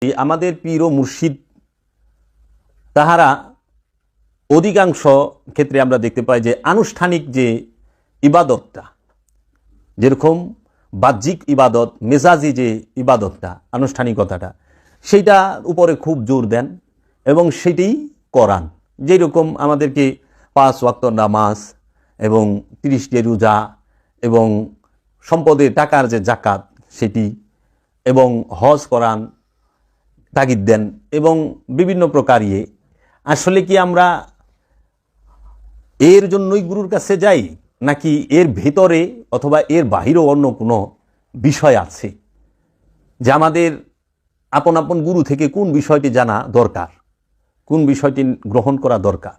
আমাদের পীর ও মুর্শিদ তাহারা অধিকাংশ ক্ষেত্রে আমরা দেখতে পাই যে আনুষ্ঠানিক যে ইবাদতটা, যেরকম বাহ্যিক ইবাদত, মেজাজি যে ইবাদতটা, আনুষ্ঠানিকতাটা, সেইটার উপরে খুব জোর দেন এবং সেটাই করান। যেরকম আমাদেরকে 5 ওয়াক্ত নামাজ এবং 30টি রোজা এবং সম্পদে টাকার যে জাকাত সেটি এবং হজ করান তাগিদ দেন এবং বিভিন্ন প্রকার আসলে কি আমরা এর জন্যই গুরুর কাছে যাই, নাকি এর ভেতরে অথবা এর বাহিরেও অন্য কোনো বিষয় আছে যে আমাদের আপন আপন গুরু থেকে কোন বিষয়টি জানা দরকার, কোন বিষয়টি গ্রহণ করা দরকার?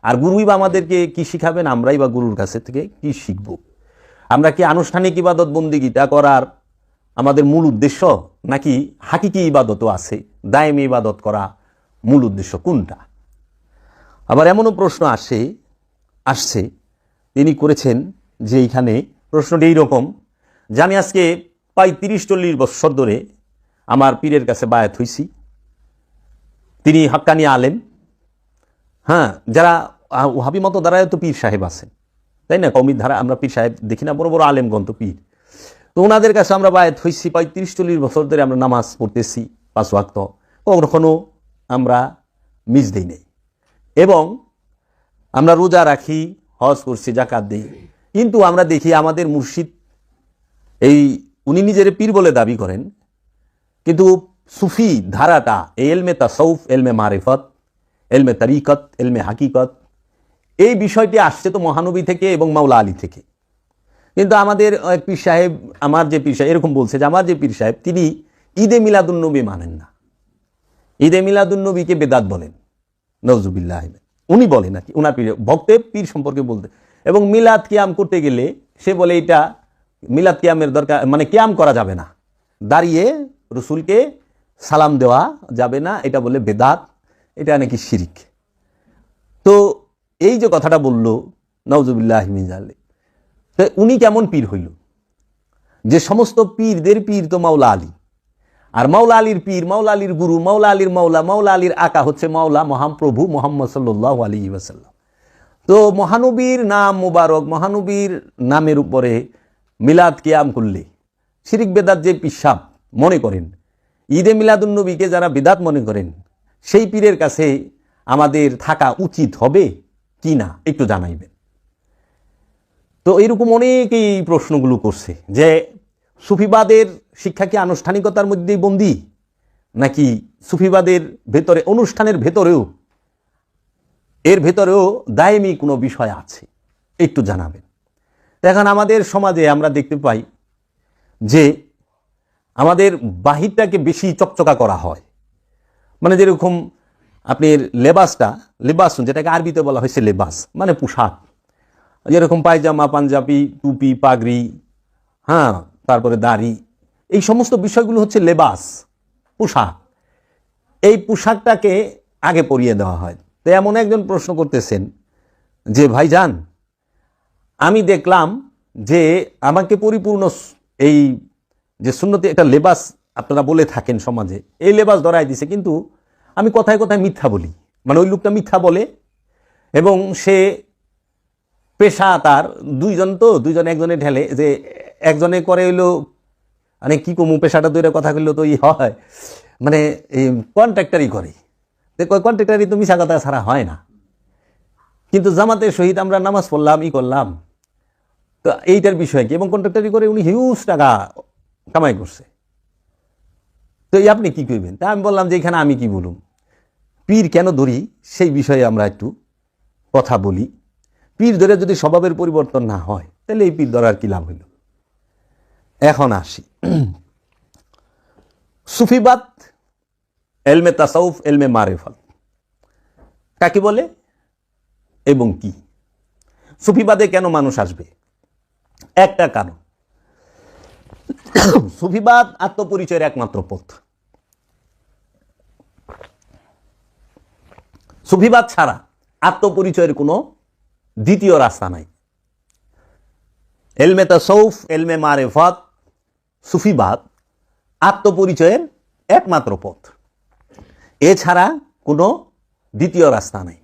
আর গুরুই বা আমাদেরকে কি শিখাবেন, আমরাই বা গুরুর কাছে থেকে কি শিখব? আমরা কি আনুষ্ঠানিক ইবাদত বন্দিগিটা করার আমাদের মূল উদ্দেশ্য, নাকি হাকিকি ইবাদতও আছে, দায়েমি ইবাদত করা মূল উদ্দেশ্য কোনটা? আবার এমনও প্রশ্ন আসছে তিনি করেছেন যে এইখানে প্রশ্নটি এইরকম যে আমি আজকে প্রায় 30-40 বছর ধরে আমার পীরের কাছে বায়াত হইছি। তিনি হাক্কানি আলেম, হ্যাঁ, যারা ওহাবি মতো দ্বারায় তো পীর সাহেব আছেন, তাই না? কওমির ধারা আমরা পীর সাহেব দেখি না, বড় বড় আলেমগণ তো পীর। তো ওনাদের কাছে আমরা বায়াত হইছি, প্রায় 30-40 বছর ধরে আমরা নামাজ পড়তেছি 5 ওয়াক্ত, কখনো আমরা মিস দেই নাই এবং আমরা রোজা রাখি, হজ করছি, জাকাত দিই। কিন্তু আমরা দেখি আমাদের মুর্শিদ উনি নিজের পীর বলে দাবি করেন, কিন্তু সুফি ধারাটা এলমে তাসাউফ, এলমে মারিফত, এলমে তারিকত, এলমে হাকিকত, এই বিষয়টি আসছে তো মহানবী থেকে এবং মাওলা আলী থেকে। কিন্তু আমাদের এক পীর সাহেব, আমার যে পীর সাহেব এরকম বলছে যে আমার যে পীর সাহেব তিনি ঈদে মিলাদুন্নবী মানেন না, ঈদে মিলাদুন্নবীকে বেদাত বলেন, নওজুবিল্লাহ। উনি বলেন নাকি উনার পীর ভক্তে পীর সম্পর্কে বলতে, এবং মিলাদ কিয়াম করতে গেলে সে বলে এটা মিলাদ কিয়ামের দরকার, মানে কিয়াম করা যাবে না, দাঁড়িয়ে রসুলকে সালাম দেওয়া যাবে না, এটা বলে বেদাত, এটা নাকি শিরিক। তো এই যে কথাটা বললো নওজুবিল্লাহ মিন যালিক, তো উনি কেমন পীর হইল? যে সমস্ত পীরদের পীর তো মাওলা আলী, আর মাওলা আলীর পীর, মাওলা আলীর গুরু, মাওলা আলীর মাওলা, মাওলা আলীর আকা হচ্ছে মাওলা মহাপ্রভু মুহাম্মদ সাল্লাল্লাহু আলাইহি ওয়াসাল্লাম। তো মহানবীর নাম মুবারক, মহানবীর নামের উপরে মিলাদ কিয়াম করলে শিরিক বেদাত যে পিসাব মনে করেন, ঈদে মিলাদুন্নবীকে যারা বিদাত মনে করেন, সেই পীরের কাছে আমাদের থাকা উচিত হবে কি না একটু জানাইবেন। তো এরকম অনেকেই প্রশ্নগুলো করছে যে সুফিবাদের শিক্ষা কি আনুষ্ঠানিকতার মধ্যেই বন্দী, নাকি সুফিবাদের ভেতরে, অনুষ্ঠানের ভেতরেও, এর ভেতরেও দায়েমি কোনো বিষয় আছে, একটু জানাবেন। এখন আমাদের সমাজে আমরা দেখতে পাই যে আমাদের বাহিরটাকে বেশি চকচকা করা হয়, মানে যেরকম আপনার লেবাস যেটাকে আরবিতে বলা হয়েছে লেবাস, মানে পোশাক, যেরকম পায়জামা, পাঞ্জাবি, টুপি, পাগড়ি, হ্যাঁ, তারপরে দাড়ি, এই সমস্ত বিষয়গুলো হচ্ছে লেবাস, পোশাক। এই পোশাকটাকে আগে পরিয়ে দেওয়া হয়। তো এমন একজন প্রশ্ন করতেছেন যে ভাইজান, আমি দেখলাম যে আমাকে পরিপূর্ণ এই যে সুন্নতি একটা লেবাস আপনারা বলে থাকেন সমাজে, এই লেবাস ধরাই দিছে, কিন্তু আমি কথায় কথায় মিথ্যা বলি, মানে ওই লোকটা মিথ্যা বলে এবং সে পেশা তার দুইজন একজনে ঢেলে, যে একজনে করে হইলো, মানে কি কমু পেশাটা দূরে কথা কইলেও তো হয়, মানে এই কন্ট্রাক্টারই করে, কন্ট্রাক্টারই তো মিশা কথা ছাড়া হয় না। কিন্তু জামাতের সহিত আমরা নামাজ পড়লাম, করলাম, তো এইটার বিষয় কি? এবং কন্ট্রাক্টারি করে উনি হিউজ টাকা কামাই করছে। তো আপনি কি করবেন? তা আমি বললাম যে এখানে আমি কি বলুম, পীর কেন ধরি সেই বিষয়ে আমরা একটু কথা বলি। পীর ধরে যদি স্বভাবের পরিবর্তন না হয়, তাহলে এই পীর ধরার কি লাভ হইল? এখন আসি সুফিবাদ, এলমে তাসাউফ, এলমে মারিফত কাকে বলে এবং কি? সুফিবাদে কেন মানুষ আসবে? একটা কারণ, সুফিবাদ আত্মপরিচয়ের একমাত্র পথ। সুফিবাদ ছাড়া আত্মপরিচয়ের কোনো দ্বিতীয় রাস্তা নাই। এলমে তাসাউফ, এলমে মারিফত, সুফিবাদ আত্মপরিচয়ের একমাত্র পথ। এছাড়া কোনো দ্বিতীয় রাস্তা নেই।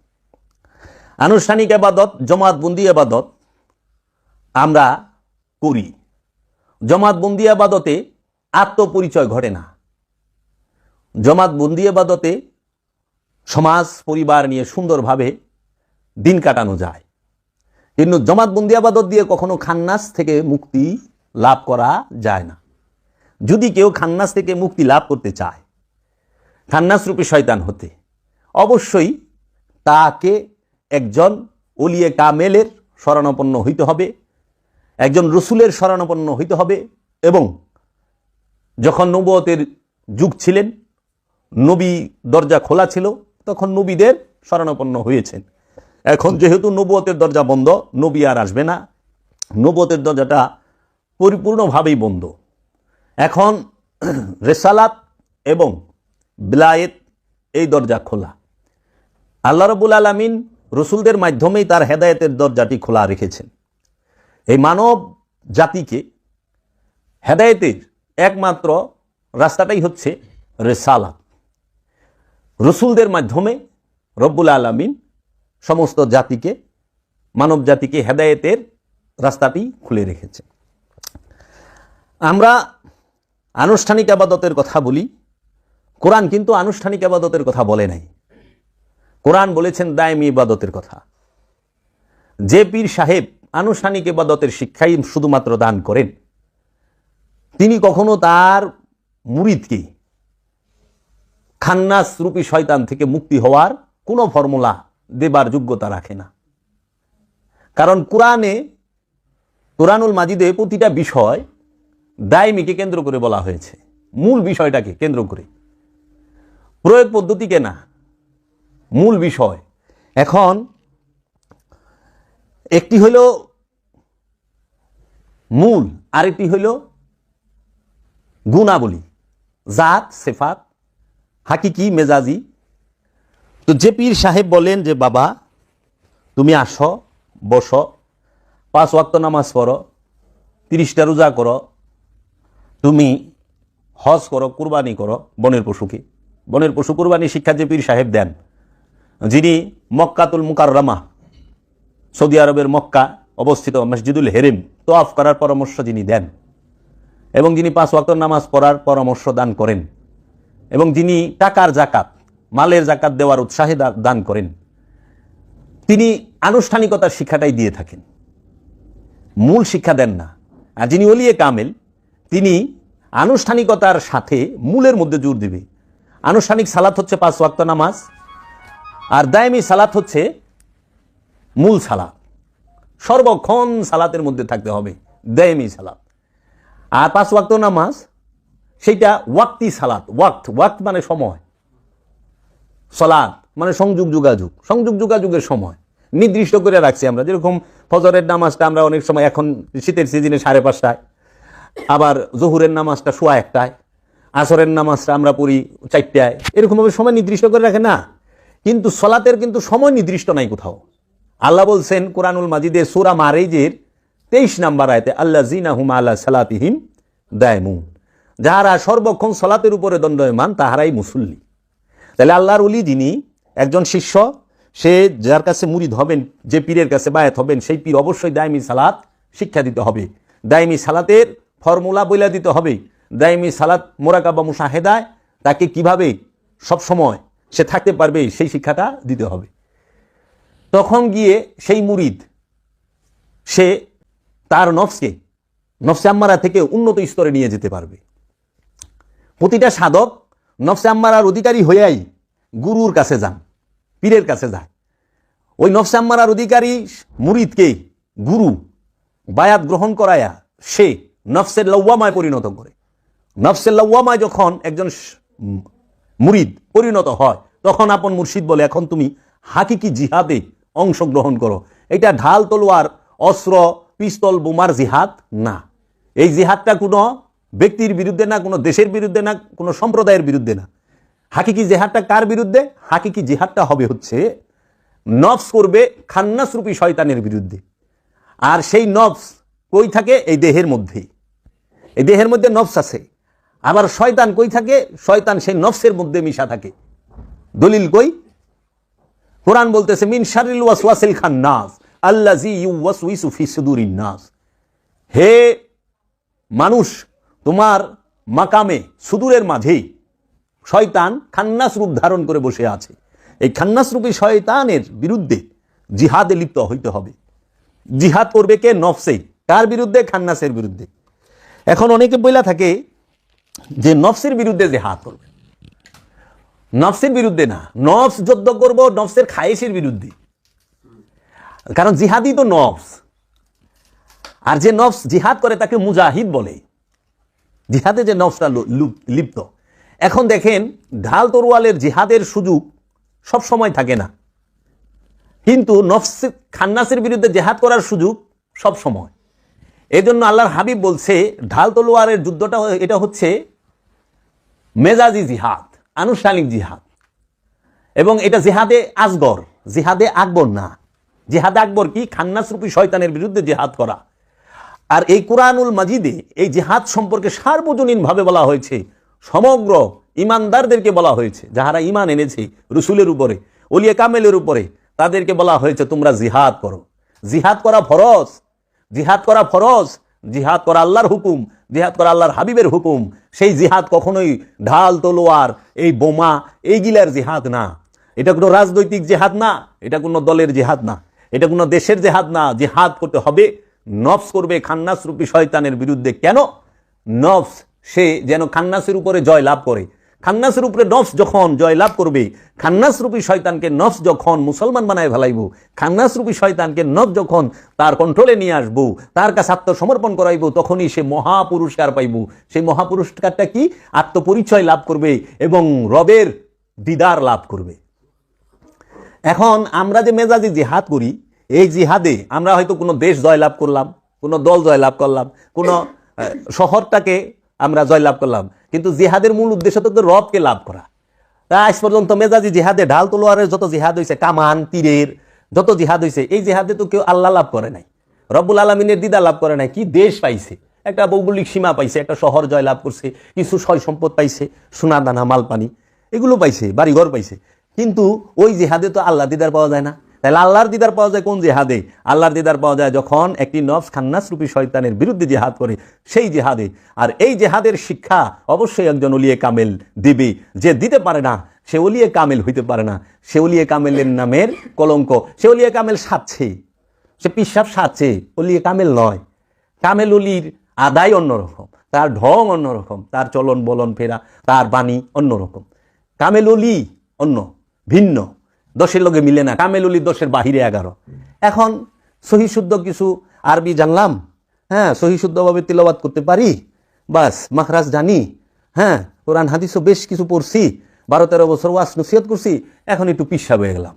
আনুষ্ঠানিক ইবাদত, জমাতবন্দি ইবাদত আমরা করি। জমাতবন্দি ইবাদতে আত্মপরিচয় ঘটে না। জমাতবন্দি ইবাদতে সমাজ পরিবার নিয়ে সুন্দরভাবে দিন কাটানো যায়, কিন্তু জমাতবন্দি ইবাদত দিয়ে কখনো খান্নাস থেকে মুক্তি লাভ করা যায় না। যদি কেউ খান্নাস থেকে মুক্তি লাভ করতে চায়, খান্নাস রূপী শয়তান হতে, অবশ্যই তাকে একজন ওলিয়ে কামেলের শরণাপন্ন হইতে হবে, একজন রসুলের শরণাপন্ন হইতে হবে। এবং যখন নবুয়তের যুগ ছিলেন, নবী দরজা খোলা ছিল, তখন নবীদের শরণাপন্ন হয়েছেন। এখন যেহেতু নবুয়তের দরজা বন্ধ, নবী আর আসবে না, নবুয়তের দরজাটা পরিপূর্ণভাবেই বন্ধ। এখন রেসালাত এবং বিলায়েত এই দরজা খোলা। আল্লাহ রাব্বুল আলামিন রসুলদের মাধ্যমেই তার হেদায়েতের দরজাটি খোলা রেখেছেন। এই মানব জাতিকে হেদায়েতের একমাত্র রাস্তাটাই হচ্ছে রেসালাত। রসুলদের মাধ্যমে রব্বুল আলামিন সমস্ত জাতিকে, মানব জাতিকে হেদায়েতের রাস্তাটি খুলে রেখেছে। আমরা আনুষ্ঠানিক ইবাদতের কথা বলি, কোরআন কিন্তু আনুষ্ঠানিক ইবাদতের কথা বলে নাই। কোরআন বলেছেন দায়মি ইবাদতের কথা। যে পীর সাহেব আনুষ্ঠানিক ইবাদতের শিক্ষাই শুধুমাত্র দান করেন, তিনি কখনো তার মুরিদকে খান্নাস রূপী শয়তান থেকে মুক্তি হওয়ার কোনো ফর্মুলা দেবার যোগ্যতা রাখে না। কারণ কোরআনুল মাজিদে প্রতিটা বিষয় দায়মিকে কেন্দ্র করে বলা হয়েছে, মূল বিষয়টাকে কেন্দ্র করে, প্রয়োগ পদ্ধতিকে না, মূল বিষয়। এখন একটি হইল মূল, আরেকটি হইল গুণাবলী, জাত, সেফাত, হাকিকি, মেজাজি। তো যে পীর সাহেব বলেন যে বাবা তুমি আসো, বসো, 5 ওয়াক্ত নামাজ পড়ো, 30টা রোজা করো, তুমি হজ করো, কুরবানি করো, বনের পশু কুরবানি শিক্ষা যে পীর সাহেব দেন, যিনি মক্কাতুল মুকাররমা, সৌদি আরবের মক্কা অবস্থিত মসজিদুল হেরেম তওয়াফ করার পরামর্শ যিনি দেন, এবং যিনি 5 ওয়াক্ত নামাজ পড়ার পরামর্শ দান করেন, এবং যিনি টাকার জাকাত, মালের জাকাত দেওয়ার উৎসাহে দান করেন, তিনি আনুষ্ঠানিকতার শিক্ষাটাই দিয়ে থাকেন, মূল শিক্ষা দেন না। আর যিনি ওলিয়ে কামেল, তিনি আনুষ্ঠানিকতার সাথে মূলের মধ্যে জোর দিবে। আনুষ্ঠানিক সালাত হচ্ছে 5 ওয়াক্ত নামাজ, আর দায়মি সালাত হচ্ছে মূল সালাত, সর্বক্ষণ সালাতের মধ্যে থাকতে হবে, দায়মি সালাত। আর 5 ওয়াক্ত নামাজ সেইটা ওয়াক্তি সালাত, ওয়াক্ত মানে সময়, সালাত মানে সংযোগ যোগাযোগের সময় নির্দিষ্ট করে রাখছি আমরা। যেরকম ফজরের নামাজটা আমরা অনেক সময় এখন শীতের সিজনে 5:30টায়, আবার জোহরের নামাজটা 1:15টায়, আসরের নামাজটা আমরা পড়ি 4টায়, এরকমভাবে সময় নির্দিষ্ট করে রাখে না। কিন্তু সালাতের কিন্তু সময় নির্দিষ্ট নাই কোথাও। আল্লাহ বলছেন কোরআনুল মাজিদে সূরা মারিজের 23 নম্বর আয়াতে, আল্লাযীনা হুম আলা সালাতিহিম দায়মুন, যাহারা সর্বক্ষণ সালাতের উপরে দণ্ডায়মান তাহারাই মুসল্লি। তাহলে আল্লাহর ওলি যিনি, একজন শিষ্য, সে যার কাছে মুরিদ হবেন, যে পীরের কাছে বায়াত হবেন, সেই পীর অবশ্যই দায়মি সালাত শিক্ষা দিতে হবে, দায়মি সালাতের ফর্মুলা বলে দিতে হবে, দায়মি সালাত মোরাকাবা মুশাহেদায় তাকে কিভাবে সবসময় সে থাকতে পারবে সেই শিক্ষাটা দিতে হবে। তখন গিয়ে সেই মুরিদ সে তার নফসে আম্মারা থেকে উন্নত স্তরে নিয়ে যেতে পারবে। প্রতিটা সাধক নফসে আম্মারার অধিকারী হইয়াই গুরুর কাছে যান, পীরের কাছে যায়। ওই নফসে আম্মারার অধিকারী মুরিদকে গুরু বায়াত গ্রহণ করায়া সে নফসের লওয়ামায় পরিণত করে। নফসের লওয়ামায় যখন একজন মুরিদ পরিণত হয়, তখন আপন মুর্শিদ বলে, এখন তুমি হাকিকি জিহাদে অংশগ্রহণ করো। এটা ঢাল তলোয়ার, অস্ত্র, পিস্তল, বোমার জিহাদ না। এই জিহাদটা কোনো ব্যক্তির বিরুদ্ধে না, কোনো দেশের বিরুদ্ধে না, কোনো সম্প্রদায়ের বিরুদ্ধে না। হাকিকি জিহাদটা কার বিরুদ্ধে? হাকিকি জিহাদটা হবে হচ্ছে নফস করবে খান্নাস রূপী শয়তানের বিরুদ্ধে। আর সেই নফস কই থাকে? এই দেহের মধ্যেই। এই দেহের মধ্যে নফস আছে। আবার শয়তান কই থাকে? শয়তান সেই নফসের মধ্যে মিশা থাকে। দলিল কই? কোরআন বলতেছে মিন শাররিল ওয়াসওয়াসিল খান্নাস আল্লাযী ইউওয়াসউইসু ফি সুদুরিন নাস। হে মানুষ, তোমার মাকামে সুদূরের মাঝেই শয়তান খান্নাস রূপ ধারণ করে বসে আছে। এই খান্নাস রূপী শয়তানের বিরুদ্ধে জিহাদে লিপ্ত হইতে হবে। জিহাদ করবে কে? নফসে। কার বিরুদ্ধে? খান্নাসের বিরুদ্ধে। এখন অনেকে বইলা থাকে যে নফসের বিরুদ্ধে জিহাদ করবে। নফসের বিরুদ্ধে না, নফস যুদ্ধ করব নফসের খায়েশের বিরুদ্ধে। কারণ জিহাদই তো নফস, আর যে নফস জিহাদ করে তাকে মুজাহিদ বলে। জিহাদে যে নফসটা লিপ্ত। এখন দেখেন, ঢাল তরোয়ালের জিহাদের সুযোগ সব সময় থাকে না, কিন্তু নফস খান্নাসের বিরুদ্ধে জিহাদ করার সুযোগ সব সময়। এই জন্য আল্লাহর হাবিব বলছে ঢাল তলোয়ারের যুদ্ধটা এটা হচ্ছে মেজাজি জিহাদ, আনুষ্ঠানিক জিহাদ, এবং এটা জিহাদে আসগর, জিহাদে আকবর না। জিহাদে আকবর কি? খান্নাস রূপী শয়তানের বিরুদ্ধে জিহাদ করা। আর এই কুরআনুল মাজিদে এই জিহাদ সম্পর্কে সার্বজনীনভাবে বলা হয়েছে, সমগ্র ইমানদারদেরকে বলা হয়েছে, যাহারা ইমান এনেছে রসুলের উপরে, ওলিয়ে কামেলের উপরে, তাদেরকে বলা হয়েছে তোমরা জিহাদ করো। জিহাদ করা ফরজ, জিহাদ করা ফরজ, জিহাদ করা আল্লাহর হুকুম, জিহাদ করা আল্লাহর হাবিবের হুকুম। সেই জিহাদ কখনোই ঢাল তলোয়ার এই বোমা এইগুলার জিহাদ না। এটা কোনো রাজনৈতিক জিহাদ না, এটা কোনো দলের জিহাদ না, এটা কোনো দেশের জিহাদ না। জিহাদ করতে হবে, নফস করবে খান্নাস রূপী শয়তানের বিরুদ্ধে। কেন? নফস সে যেন খান্নাসের উপরে জয় লাভ করে। খান্নাসের উপরে নফস যখন জয় লাভ করবে, খান্নাস রূপী শয়তানকে নফস যখন মুসলমান বানায় ফেলাইব, খান্নাস রূপী শয়তানকে নফস যখন তার কন্ট্রোলে নিয়ে আসবো, তার কাছে আত্মসমর্পণ করাইব, তখনই সে মহাপুরস্কার পাইব। সেই মহাপুরস্কারটা কি? আত্মপরিচয় লাভ করবে এবং রবের দিদার লাভ করবে। এখন আমরা যে মেজাজি জিহাদ করি, এই জিহাদে আমরা হয়তো কোনো দেশ জয়লাভ করলাম, কোনো দল জয়লাভ করলাম, কোনো শহরটাকে আমরা জয়লাভ করলাম, কিন্তু জিহাদের মূল উদ্দেশ্য তো রবকে লাভ করা। তা আজ পর্যন্ত মেজাজি জিহাদে ঢাল তলোয়ারের যত জিহাদ হয়েছে, কামান তীরের যত জিহাদ হয়েছে, এই জিহাদে তো কেউ আল্লাহ লাভ করে নাই, রব্বুল আলমিনের দিদা লাভ করে নাই। কি দেশ পাইছে? একটা ভৌগোলিক সীমা পাইছে, একটা শহর জয়লাভ করছে, কিছু সয় সম্পদ পাইছে, সোনা দানা মাল পানি এগুলো পাইছে, বাড়িঘর পাইছে, কিন্তু ওই জিহাদে তো আল্লাহ দিদার পাওয়া যায় না। তাহলে আল্লাহর দিদার পাওয়া যায় কোন জিহাদে? আল্লাহর দিদার পাওয়া যায় যখন একটি নফস খান্নাস রূপী শয়তানের বিরুদ্ধে জিহাদ করে, সেই জিহাদে। আর এই জিহাদের শিক্ষা অবশ্যই একজন ওলিয়ে কামেল দিবে। যে দিতে পারে না সে ওলিয়ে কামেল হইতে পারে না। সে ওলিয়ে কামেলের নামের কলঙ্ক। সে ওলিয়ে কামেল সাজছে, সে পিসাব সাজছে, ওলিয়ে কামেল নয়। কামেল ওলির আদায় অন্যরকম, তার ঢং অন্যরকম, তার চলন বলন ফেরা, তার বাণী অন্যরকম। কামেল ওলি অন্য, ভিন্ন, দশের লগে মিলে না। কামেল ওলি 10-এর বাহিরে 11। এখন সহি শুদ্ধ কিছু আরবি জানলাম, হ্যাঁ, সহি শুদ্ধভাবে তিলাওয়াত করতে পারি, বাস মাখরাজ জানি, হ্যাঁ, কোরআন হাদিসও বেশ কিছু পড়ছি, 12-13 বছর ওয়াজ নসিহত করছি, এখন একটু পিসাব হয়ে গেলাম।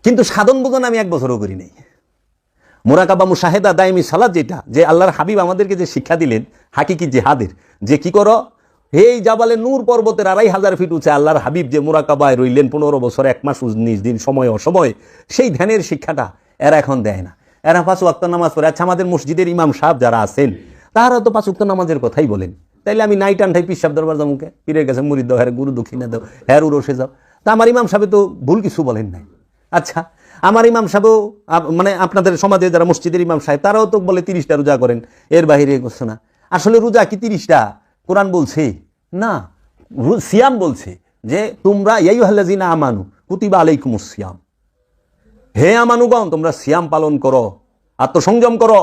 কিন্তু সাধন বোধন আমি 1 বছরও করি নাই। মুরাকাবা মুশাহেদা দাইমি সালাত, যেটা যে আল্লাহর হাবিব আমাদেরকে যে শিক্ষা দিলেন হাকিকি জিহাদের, যে কি করো, এই জাবালে নূর পর্বতের 2500 ফিট উঁচে আল্লাহর হাবিব যে মুরাকাবায় রইলেন 15 বছর 1 মাস 19 দিন সময় অসময়, সেই ধ্যানের শিক্ষাটা এরা এখন দেয় না। এরা 5 ওয়াক্ত নামাজ পড়ে। আচ্ছা, আমাদের মসজিদের ইমাম সাহেব যারা আছেন তারা তো 5 ওয়াক্ত নামাজের কথাই বলেন, তাইলে আমি নাইট আনটাই পিসাব দরবার জামুকে পীরের কাছে মুরিদ দাও, হ্যাঁ গুরু দক্ষিণা দাও, হ্যাঁ উরসে যাও। তা আমার ইমাম সাহেব তো ভুল কিছু বলেন নাই। আচ্ছা, আমার ইমাম সাহেবও মানে আপনাদের সমাজে যারা মসজিদের ইমাম সাহেব তারাও তো বলে 30টা রোজা করেন, এর বাহিরে করছে না। আসলে রোজা কি 30টা? কোরআন বলছে না, সিয়াম বলছে যে তোমরা ইয়াইয়ুহাল্লাযিনা আমানু কুতিবা আলাইকুমুস সিয়াম, হে আমানুগণ তোমরা সিয়াম পালন করো, আত্মসংযম করো,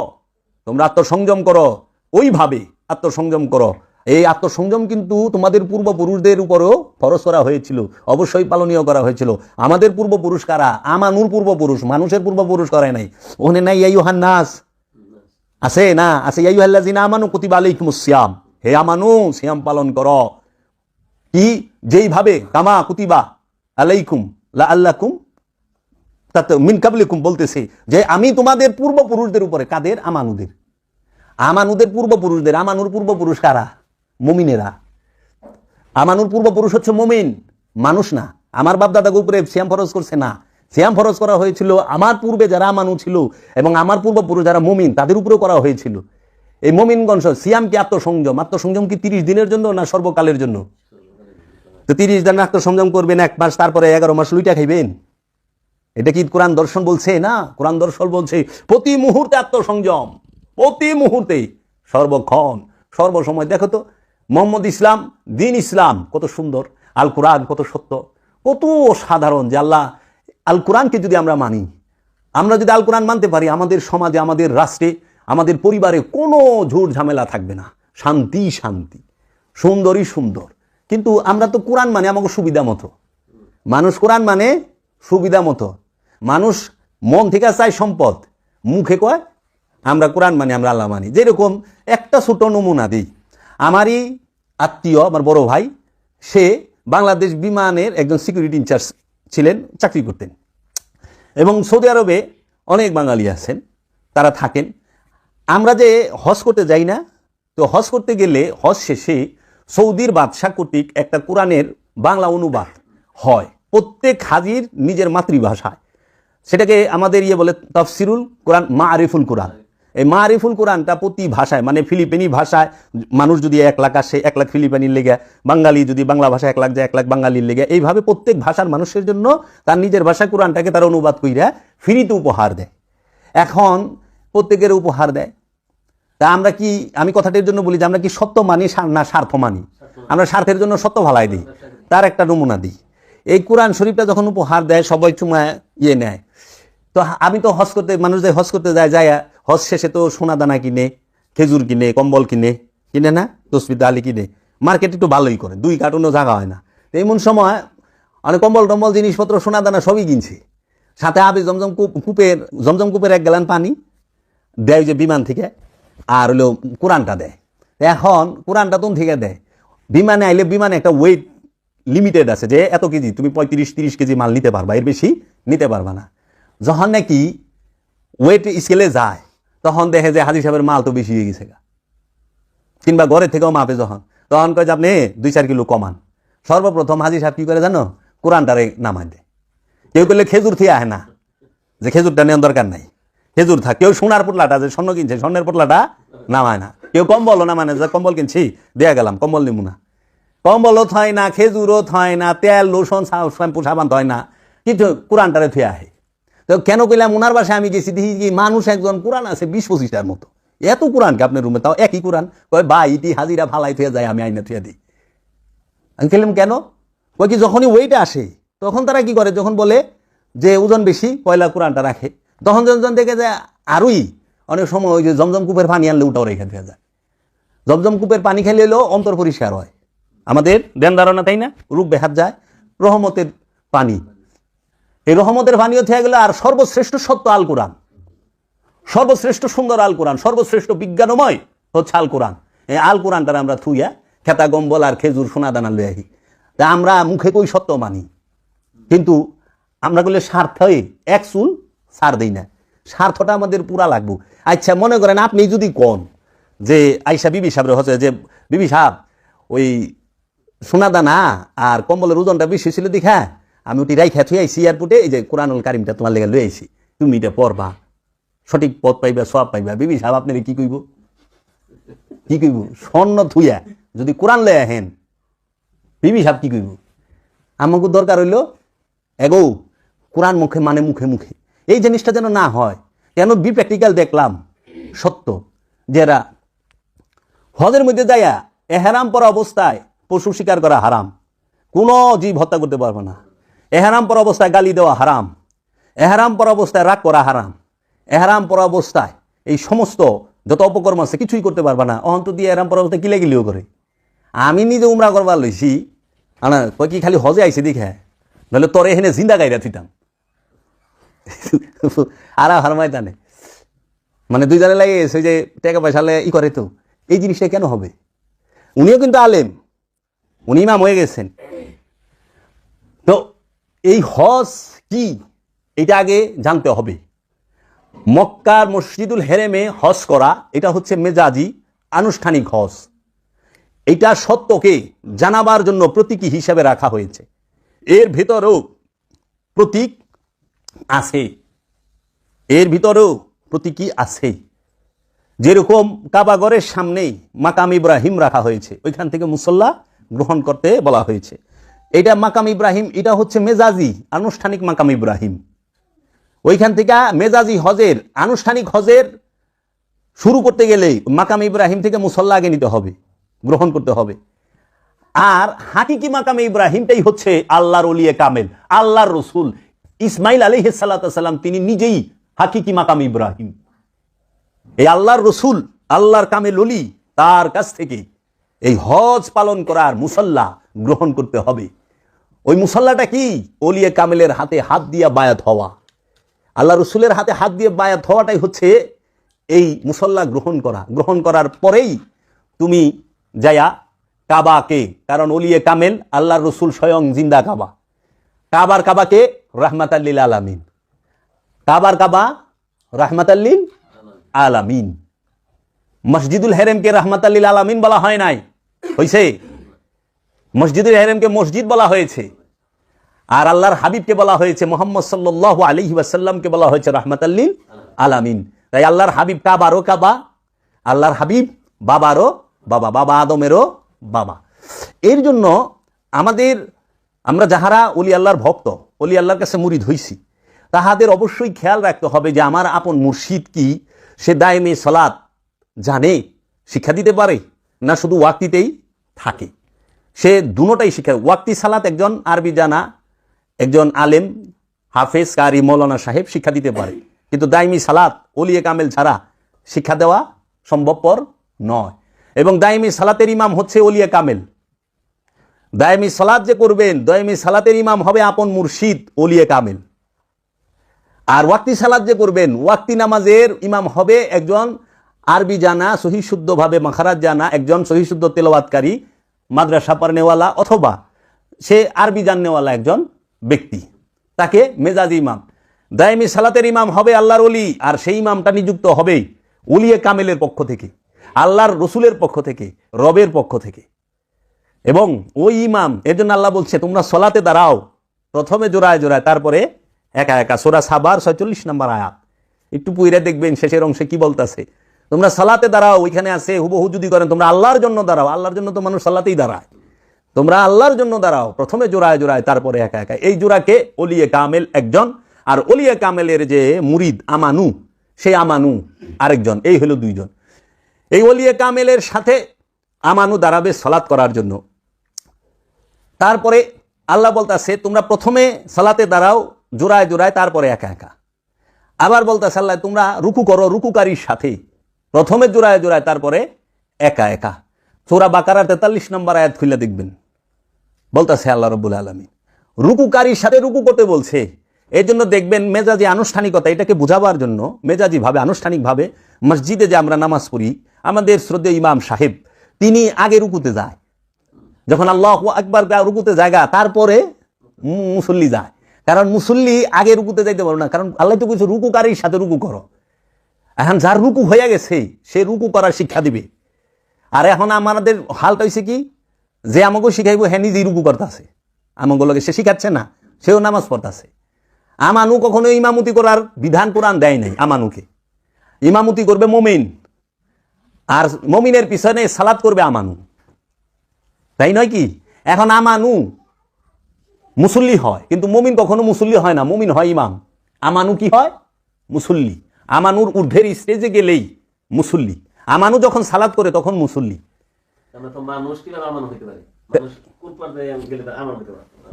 তোমরা আত্মসংযম করো, ওইভাবে আত্মসংযম করো। এই আত্মসংযম কিন্তু তোমাদের পূর্বপুরুষদের উপরেও ফরজ করা হয়েছিল, অবশ্যই পালনীয় করা হয়েছিল। আমাদের পূর্বপুরুষ কারা? আমানুর পূর্বপুরুষ, মানুষের পূর্বপুরুষ করে নাই। ওখানে নাই ইয়াইয়ুহান নাস আছে না? আছে ইয়াইয়ুহাল্লাযিনা আমানু কুতিবা আলাইকুমুস সিয়াম, হে আমানু সিয়াম পালন করো। কি? যেইভাবে কামা কুতিবা আলাইকুম লাআল্লাকুম মিন কাবলিকুম বলতেছে যে আমি তোমাদের পূর্বপুরুষদের উপরে। কাদের? আমানুদের। আমানুদের পূর্বপুরুষদের। আমানুর পূর্বপুরুষ কারা? মুমিনেরা। আমানুর পূর্বপুরুষ হচ্ছে মুমিন, মানুষ না। আমার বাপ দাদাকে উপরে সিয়াম ফরজ করছে না, সিয়াম ফরজ করা হয়েছিল আমার পূর্বে যারা আমানু ছিল এবং আমার পূর্বপুরুষ যারা মুমিন তাদের উপরেও করা হয়েছিল। এই মুমিনগণ সিয়াম কি আত্মসংযম? আত্মসংযম কি 30 দিনের জন্য না সর্বকালের জন্য? তো 30 দিন আত্মসংযম করবেন 1 মাস, তারপরে 11 মাস লুইটা খাইবেন? এটা কি কোরআন দর্শন বলছে? না, কোরআন দর্শন বলছে প্রতি মুহূর্তে আত্মসংযম, প্রতি মুহূর্তে, সর্বক্ষণ, সর্বসময়। দেখো তো মোহাম্মদ ইসলাম, দিন ইসলাম কত সুন্দর, আল কোরআন কত সত্য, কত সাধারণ, যে আল্লাহ আল কোরআনকে যদি আমরা মানি, আমরা যদি আল কোরআন মানতে পারি, আমাদের সমাজে, আমাদের রাষ্ট্রে, আমাদের পরিবারে কোনো ঝুট ঝামেলা থাকবে না, শান্তি শান্তি, সুন্দরই সুন্দর। কিন্তু আমরা তো কোরআন মানে আমাকে সুবিধা মতো, মানুষ কোরআন মানে সুবিধা মতো, মানুষ মন থেকে চায় সম্পদ, মুখে কয় আমরা কোরআন মানি, আমরা আল্লাহ মানি। যেরকম একটা ছোট নমুনা দিই, আমারই আত্মীয়, আমার বড় ভাই, সে বাংলাদেশ বিমানের একজন সিকিউরিটি ইনচার্জ ছিলেন, চাকরি করতেন, এবং সৌদি আরবে অনেক বাঙালি আছেন, তারা থাকেন। আমরা যে হজ করতে যাই না, তো হজ করতে গেলে হজ শেষে সৌদির বাদশাহ কর্তৃক একটা কোরআনের বাংলা অনুবাদ হয় প্রত্যেক হাজির নিজের মাতৃভাষায়। সেটাকে আমাদের বলে তাফসিরুল কোরআন, মারিফুল কোরআন। এই মারিফুল কোরআনটা প্রতি ভাষায়, মানে ফিলিপিনি ভাষায় মানুষ যদি 1 লাখ আসে, 1 লাখ ফিলিপিনির লেগে, বাঙালি যদি বাংলা ভাষায় 1 লাখ যায়, 1 লাখ বাঙালির লেগে, এইভাবে প্রত্যেক ভাষার মানুষের জন্য তার নিজের ভাষায় কোরআনটাকে তারা অনুবাদ কইরা ফ্রিতে উপহার দেয়। এখন প্রত্যেকের উপহার দেয়। তা আমরা কি, আমি কথাটির জন্য বলি যে আমরা কি সত্য মানি না স্বার্থ মানি? আমরা স্বার্থের জন্য সত্য ভালাই দিই। তার একটা নমুনা দিই, এই কোরআন শরীফটা যখন উপহার দেয় সবাই চুমা নেয়। তো আমি তো হজ করতে, মানুষ যে হজ করতে যায়, হজ শেষে তো সোনা দানা কিনে, খেজুর কিনে, কম্বল কিনে না, তসবিহ আলী কিনে, মার্কেট একটু ভালোই করে, 2 কার্টুনও জায়গা হয় না। তো এমন সময় অনেক কম্বল টম্বল জিনিসপত্র, সোনা দানা সবই কিনছে, সাথে আবে জমজম কূপের 1 গ্যালন পানি দেয় যে বিমান থেকে, আর হলো কোরআনটা দেয়। এখন কোরআনটা তুমি থেকে দেয়, বিমানে আইলে বিমানে একটা ওয়েট লিমিটেড আছে, যে এত কেজি, তুমি 35-30 কেজি মাল নিতে পারবা, এর বেশি নিতে পারবা না। যখন নাকি ওয়েট স্কেলে যায়, তখন দেখে যে হাজি সাহেবের মাল তো বেশি হয়ে গেছে, কিংবা ঘরের থেকেও মাপে যখন, তখন কয় যে আপনি 2-4 কিলো কমান। সর্বপ্রথম হাজি সাহেব কি করে জানো? কোরআনটারে নামায় দেয়। কেউ করলে খেজুর থেকে আহে না, যে খেজুরটা নেওয়ার দরকার নাই, খেজুর থাক। কেউ সোনার পোটলাটা, যে স্বর্ণ কিনছে, স্বর্ণের পোটলাটা নামায় না। কেউ কম্বলও না, মানে যে কম্বল কিনছি দেয়া গেলাম, কম্বল নিমু না, কম্বলও থয় না, খেজুরও থয় না, তেল লোশন শ্যাম্পু সাবান থয় না, কিন্তু কোরআনটারে থুয়ে আহে। তো কেন কইলাম, ওনার বাসায় আমি গেছি, দেখি কি মানুষ একজন কোরআন আছে 20-25টার মতো, এত কোরআনকে আপনার রুমে, তাও একই কোরআন। কয় ভাই ইটি হাজিরা ফালাই থুয়ে যায়, আমি আইনা থুয়ে দিই। আমি খেলাম কেন? কয় কি যখনই ওইটা আসে, তখন তারা কি করে, যখন বলে যে ওজন বেশি, পয়লা কোরআনটা রাখে, তখন যখন দেখে যায় আরই অনেক সময় ওই যে জমজম কূপের পানি আনলে ওটাও রেখে দেওয়া যায়। জমজম কূপের পানি খেলে এলেও অন্তর পরিষ্কার হয়, আমাদের ধ্যান ধারণা, তাই না? রূপ বেহাত যায়, রহমতের পানি, এই রহমতের পানিও থেকে গেলে। আর সর্বশ্রেষ্ঠ সত্য আল কোরআন, সর্বশ্রেষ্ঠ সুন্দর আল কোরআন, সর্বশ্রেষ্ঠ বিজ্ঞানময় হচ্ছে আল কোরআন। এই আল কোরআনটার আমরা থুইয়া খেতা গম্বল আর খেজুর সোনা দানা লয়ে আহি। তা আমরা মুখে কই সত্য মানি, কিন্তু আমরা বলে স্বার্থে 1 চুল ছাড় দিই না, স্বার্থটা আমাদের পুরা লাগবো। আচ্ছা মনে করেন আপনি যদি কোন যে আইসা বিবি সাহেবের হচ্ছে, যে বিবি সাহেব ওই সোনা দানা আর কম্বলের ওজনটা বেশি ছিল দেখা আমি ওটি রাইখা থুই আইসি এয়ারপোর্টে, এই যে কোরআনুল কারিমটা তোমার লেগে লই আইসি, তুমি এটা পড়বা, সঠিক পথ পাইবা, সব পাইবা। বিবি সাহেব আপনার কি কইব? কি কইব? স্বর্ণ থুইয়া যদি কোরআন লয়ে আহেন, বিবি সাহেব কি কইব? আমাকে দরকার হইল এগো কোরআন মুখে মানে মুখে মুখে, এই জিনিসটা যেন না হয়। কেন বি প্র্যাকটিক্যাল দেখলাম সত্য, যারা হজের মধ্যে যাইয়া এহরাম পরা অবস্থায় পশু শিকার করা হারাম, কোনো জীব হত্যা করতে পারবে না। এহরাম পরা অবস্থায় গালি দেওয়া হারাম, এহরাম পরা অবস্থায় রাগ করা হারাম, এহরাম পরা অবস্থায় এই সমস্ত যত অপকর্ম আছে কিছুই করতে পারবা না। অহন্ত দিয়ে এহরাম পরা অবস্থায় কিলাগিলিও করে। আমি নিজে উমরা করবার লইছি, আনা কয় কি খালি হজে আইসি দেখে, নাহলে তোর এখানে জিন্দা গাইরা থিতাম। আর হার ময়দানে মানে 2 জনে লাগে এসে যে টাকা পয়সা ই করে, তো এই জিনিসটা কেন হবে? উনিও কিন্তু আলেম, উনি ইমাম হয়ে গেছেন। তো এই হজ কি, এটা আগে জানতে হবে। মক্কার মসজিদুল হেরেমে হজ করা, এটা হচ্ছে মেজাজি আনুষ্ঠানিক হজ। এটা সত্যকে জানাবার জন্য প্রতীকী হিসাবে রাখা হয়েছে। এর ভিতরেও প্রতীক আছে, এর ভিতরেও প্রতীকী আছে। যেরকম কাবাগরের সামনেই মাকাম ইব্রাহিম রাখা হয়েছে, ওইখান থেকে মুসল্লা গ্রহণ করতে বলা হয়েছে। এটা মাকাম ইব্রাহিম, এটা হচ্ছে মেজাজি আনুষ্ঠানিক মাকাম ইব্রাহিম। ওইখান থেকে মেজাজি হজের আনুষ্ঠানিক হজের শুরু করতে গেলে মাকাম ইব্রাহিম থেকে মুসল্লা আগে নিতে হবে, গ্রহণ করতে হবে। আর হাকিকি মাকামে ইব্রাহিমটাই হচ্ছে আল্লাহর ওলিয়ে কামেল, আল্লাহর রসুল ইসমাইল আলাইহিস সালাতু ওয়াস সালাম, তিনি নিজেই হাকিকি মাকাম ইব্রাহিম। এই আল্লাহর রসুল, আল্লাহর কামেল ওলি, তার কাছ থেকে এই হজ পালন করার মুসল্লা গ্রহণ করতে হবে। ওই মুসল্লাটা কি? ওলিয়ে কামেলের হাতে হাত দিয়া বায়াত হওয়া। আল্লাহ রসুলের হাতে হাত দিয়ে বায়াত হওয়াটাই হচ্ছে এই মুসল্লা গ্রহণ করা। গ্রহণ করার পরেই তুমি যায়া কাবাকে, কারণ ওলিয়ে কামেল আল্লাহর রসুল স্বয়ং জিন্দা কাবা, কাবার কাবাকে রাহমাতাল লিল আলামিন, কাবার কাবা রাহমাতাল লিল আলামিন। মসজিদুল হেরেমকে রাহমাতাল লিল আলামিন বলা হয় নাই, হইছে? মসজিদুল হেরেমকে মসজিদ বলা হয়েছে। আর আল্লাহর হাবিবকে বলা হয়েছে, মুহাম্মদ সাল্লাল্লাহু আলাইহি ওয়াসাল্লামকে বলা হয়েছে রাহমাতাল লিল আলামিন। তাই আল্লাহর হাবিব কাবারও কাবা, আল্লাহর হাবিব বাবারও বাবা, বাবা আদমেরও বাবা। এর জন্য আমরা যাহারা ওলি আল্লাহর ভক্ত, ওলি আল্লাহর কাছে মুরিদ হইছি, তাহাদের অবশ্যই খেয়াল রাখতে হবে যে আমার আপন মুর্শিদ কি সে দায়েমে সালাত জানে, শিক্ষা দিতে পারে, না শুধু ওয়াক্তিতেই থাকে? সে দুটোটাই শিক্ষা। ওয়াক্তি সালাত একজন আরবি জানা, একজন আলেম, হাফেজ, কারি, মৌলানা সাহেব শিক্ষা দিতে পারে, কিন্তু দাইমি সালাত ওলিয়ে কামেল ছাড়া শিক্ষা দেওয়া সম্ভবপর নয়। এবং দাইমি সালাতের ইমাম হচ্ছে ওলিয়ে কামেল। দাইমি সালাত যে করবেন, দাইমি সালাতের ইমাম হবে আপন মুর্শিদ ওলিয়ে কামেল। আর ওয়াক্তি সালাত যে করবেন, ওয়াক্তি নামাজের ইমাম হবে একজন আরবি জানা, সহি শুদ্ধভাবে মাখারাজ জানা, একজন সহি শুদ্ধ তেলাওয়াতকারী, মাদ্রাসা পড়নেওয়ালা, অথবা সে আরবি জাননেওয়ালা একজন ব্যক্তি, তাকে মেজাজি ইমাম। দাইমি সালাতের ইমাম হবে আল্লাহর ওলি, আর সেই ইমামটা নিযুক্ত হবে ওলিয়ে কামেলের পক্ষ থেকে, আল্লাহর রসুলের পক্ষ থেকে, রবের পক্ষ থেকে। এবং ওই ইমাম, এর জন্য আল্লাহ বলছে তোমরা সলাতে দাঁড়াও, প্রথমে জোড়ায় জোড়ায়, তারপরে একা একা। সূরা সাবার 46 নম্বর আয়াত, একটু পুইরা দেখবেন শেষের অংশে কি বলতেছে। তোমরা সালাতে দাঁড়াও, ওইখানে আছে হুবহু যদি করেন তোমরা আল্লাহর জন্য দাঁড়াও। আল্লাহর জন্য তো মানুষ সালাতেই দাঁড়ায়। তোমরা আল্লাহর জন্য দাঁড়াও, প্রথমে জোড়ায় জোড়ায়, তারপরে একা একা। এই জোড়াকে ওলিয়ে কামেল একজন, আর ওলিয়ে কামেলের যে মুরিদ আমানু, সেই আমানু আরেকজন, এই হলো দুইজন। এই ওলিয়ে কামেলের সাথে আমানু দাঁড়াবে সালাত করার জন্য। তারপরে আল্লাহ বলতেছে তোমরা প্রথমে সালাতে দাঁড়াও জোড়ায় জোড়ায়, তারপরে একা একা। আবার বলতেছে আল্লাহ তোমরা রুকু করো রুকুকারীর সাথে, প্রথমে জোড়ায় জোড়ায়, তারপরে একা একা। সূরা বাকারার 43 নম্বর আয়াত খুলে দেখবেন, বলতেছে আল্লাহ রাব্বুল আলামিন রুকুকারীর সাথে রুকু করতে বলছে। এই জন্য দেখবেন মেজাজি আনুষ্ঠানিকতা, এটাকে বোঝাবার জন্য মেজাজিভাবে আনুষ্ঠানিকভাবে মসজিদে যে আমরা নামাজ পড়ি, আমাদের শ্রদ্ধেয় ইমাম সাহেব তিনি আগে রুকুতে যায়। যখন আল্লাহু আকবার রুকুতে জায়গা, তারপরে মুসল্লি যায়। কারণ মুসল্লি আগে রুকুতে যাইতে পারো না, কারণ আল্লাহ তো কিছু রুকুকারীর সাথে রুকু করো। এখন যার রুকু হয়ে গেছে সে রুকু করার শিক্ষা দিবে। আর এখন আমাদের হালটা হয়েছে কি, যে আমাকে শিখাইবো হ্যাঁ নিজেই রুকু করতেছে, আমাগুলোকে সে শিখাচ্ছে না, সেও নামাজ পড়তেছে। আমানু কখনো ইমামতি করার বিধান কোরআন দেয় নাই। আমানুকে ইমামতি করবে মমিন, আর মমিনের পিছনে সালাত করবে আমানু, তাই নয় কি? এখন আমানু মুসল্লি হয়, কিন্তু মমিন কখনো মুসল্লি হয় না, মমিন হয় ইমাম। আমানু কি হয়? মুসল্লি। আমানুর ঊর্ধ্বের স্টেজে গেলেই মুসল্লি। আমানু যখন সালাত করে তখন মুসল্লি।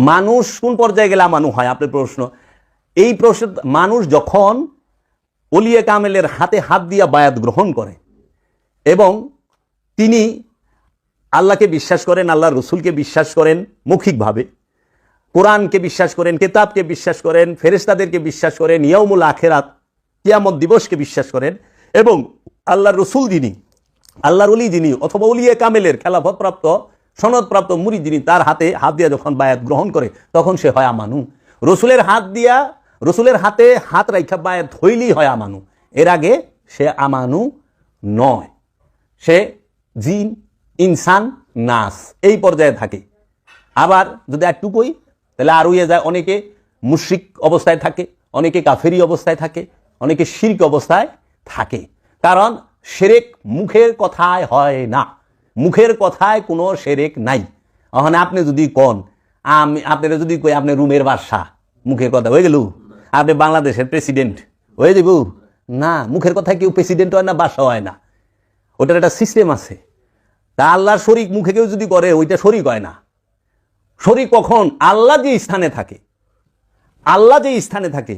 মানুষ কোন পর্যায়ে গেলে আমানু হয়? আপনার প্রশ্ন। এই প্রশ্ন, মানুষ যখন ওলিয়ে কামেলের হাতে হাত দিয়া বায়াত গ্রহণ করে এবং তিনি আল্লাহকে বিশ্বাস করেন, আল্লাহর রসুলকে বিশ্বাস করেন মৌখিকভাবে, কোরআনকে বিশ্বাস করেন, কিতাবকে বিশ্বাস করেন, ফেরেশতাদেরকে বিশ্বাস করেন, ইয়াউমুল আখিরাত কিয়ামত দিবসকে বিশ্বাস করেন, এবং আল্লাহর রসুল যিনি, আল্লাহর ওলি যিনি, অথবা ওলিয়ে কামেলের খেলাফতপ্রাপ্ত সনদপ্রাপ্ত মুরিদ যিনি, তার হাতে হাত দিয়া যখন বায়াত গ্রহণ করে তখন সে হয় আমানু। রসুলের হাতে হাত রাইখা বায়াত হইলেই হয় আমানু, এর আগে সে আমানু নয়। সে জিন, ইনসান, নাস এই পর্যায়ে থাকে। আবার যদি একটু কই তাহলে আর হইয়া যায়, অনেকে মুশরিক অবস্থায় থাকে, অনেকে কাফেরি অবস্থায় থাকে, অনেকে শিরক অবস্থায় থাকে। কারণ শিরক মুখের কথায় হয় না, মুখের কথায় কোনো শিরক নাই। ওখানে আপনি যদি কোন আপনারা যদি কই আপনি রুমের বাদশা, মুখের কথা হয়ে গেল, আপনি বাংলাদেশের প্রেসিডেন্ট হয়ে যাব না। মুখের কথা কেউ প্রেসিডেন্ট হয় না, বাদশা হয় না, ওটার একটা সিস্টেম আছে। তা আল্লাহর শরীক মুখে কেউ যদি করে ওইটা শরীক হয় না। শরীক কখন? আল্লাহ যে স্থানে থাকে, আল্লাহ যে স্থানে থাকে,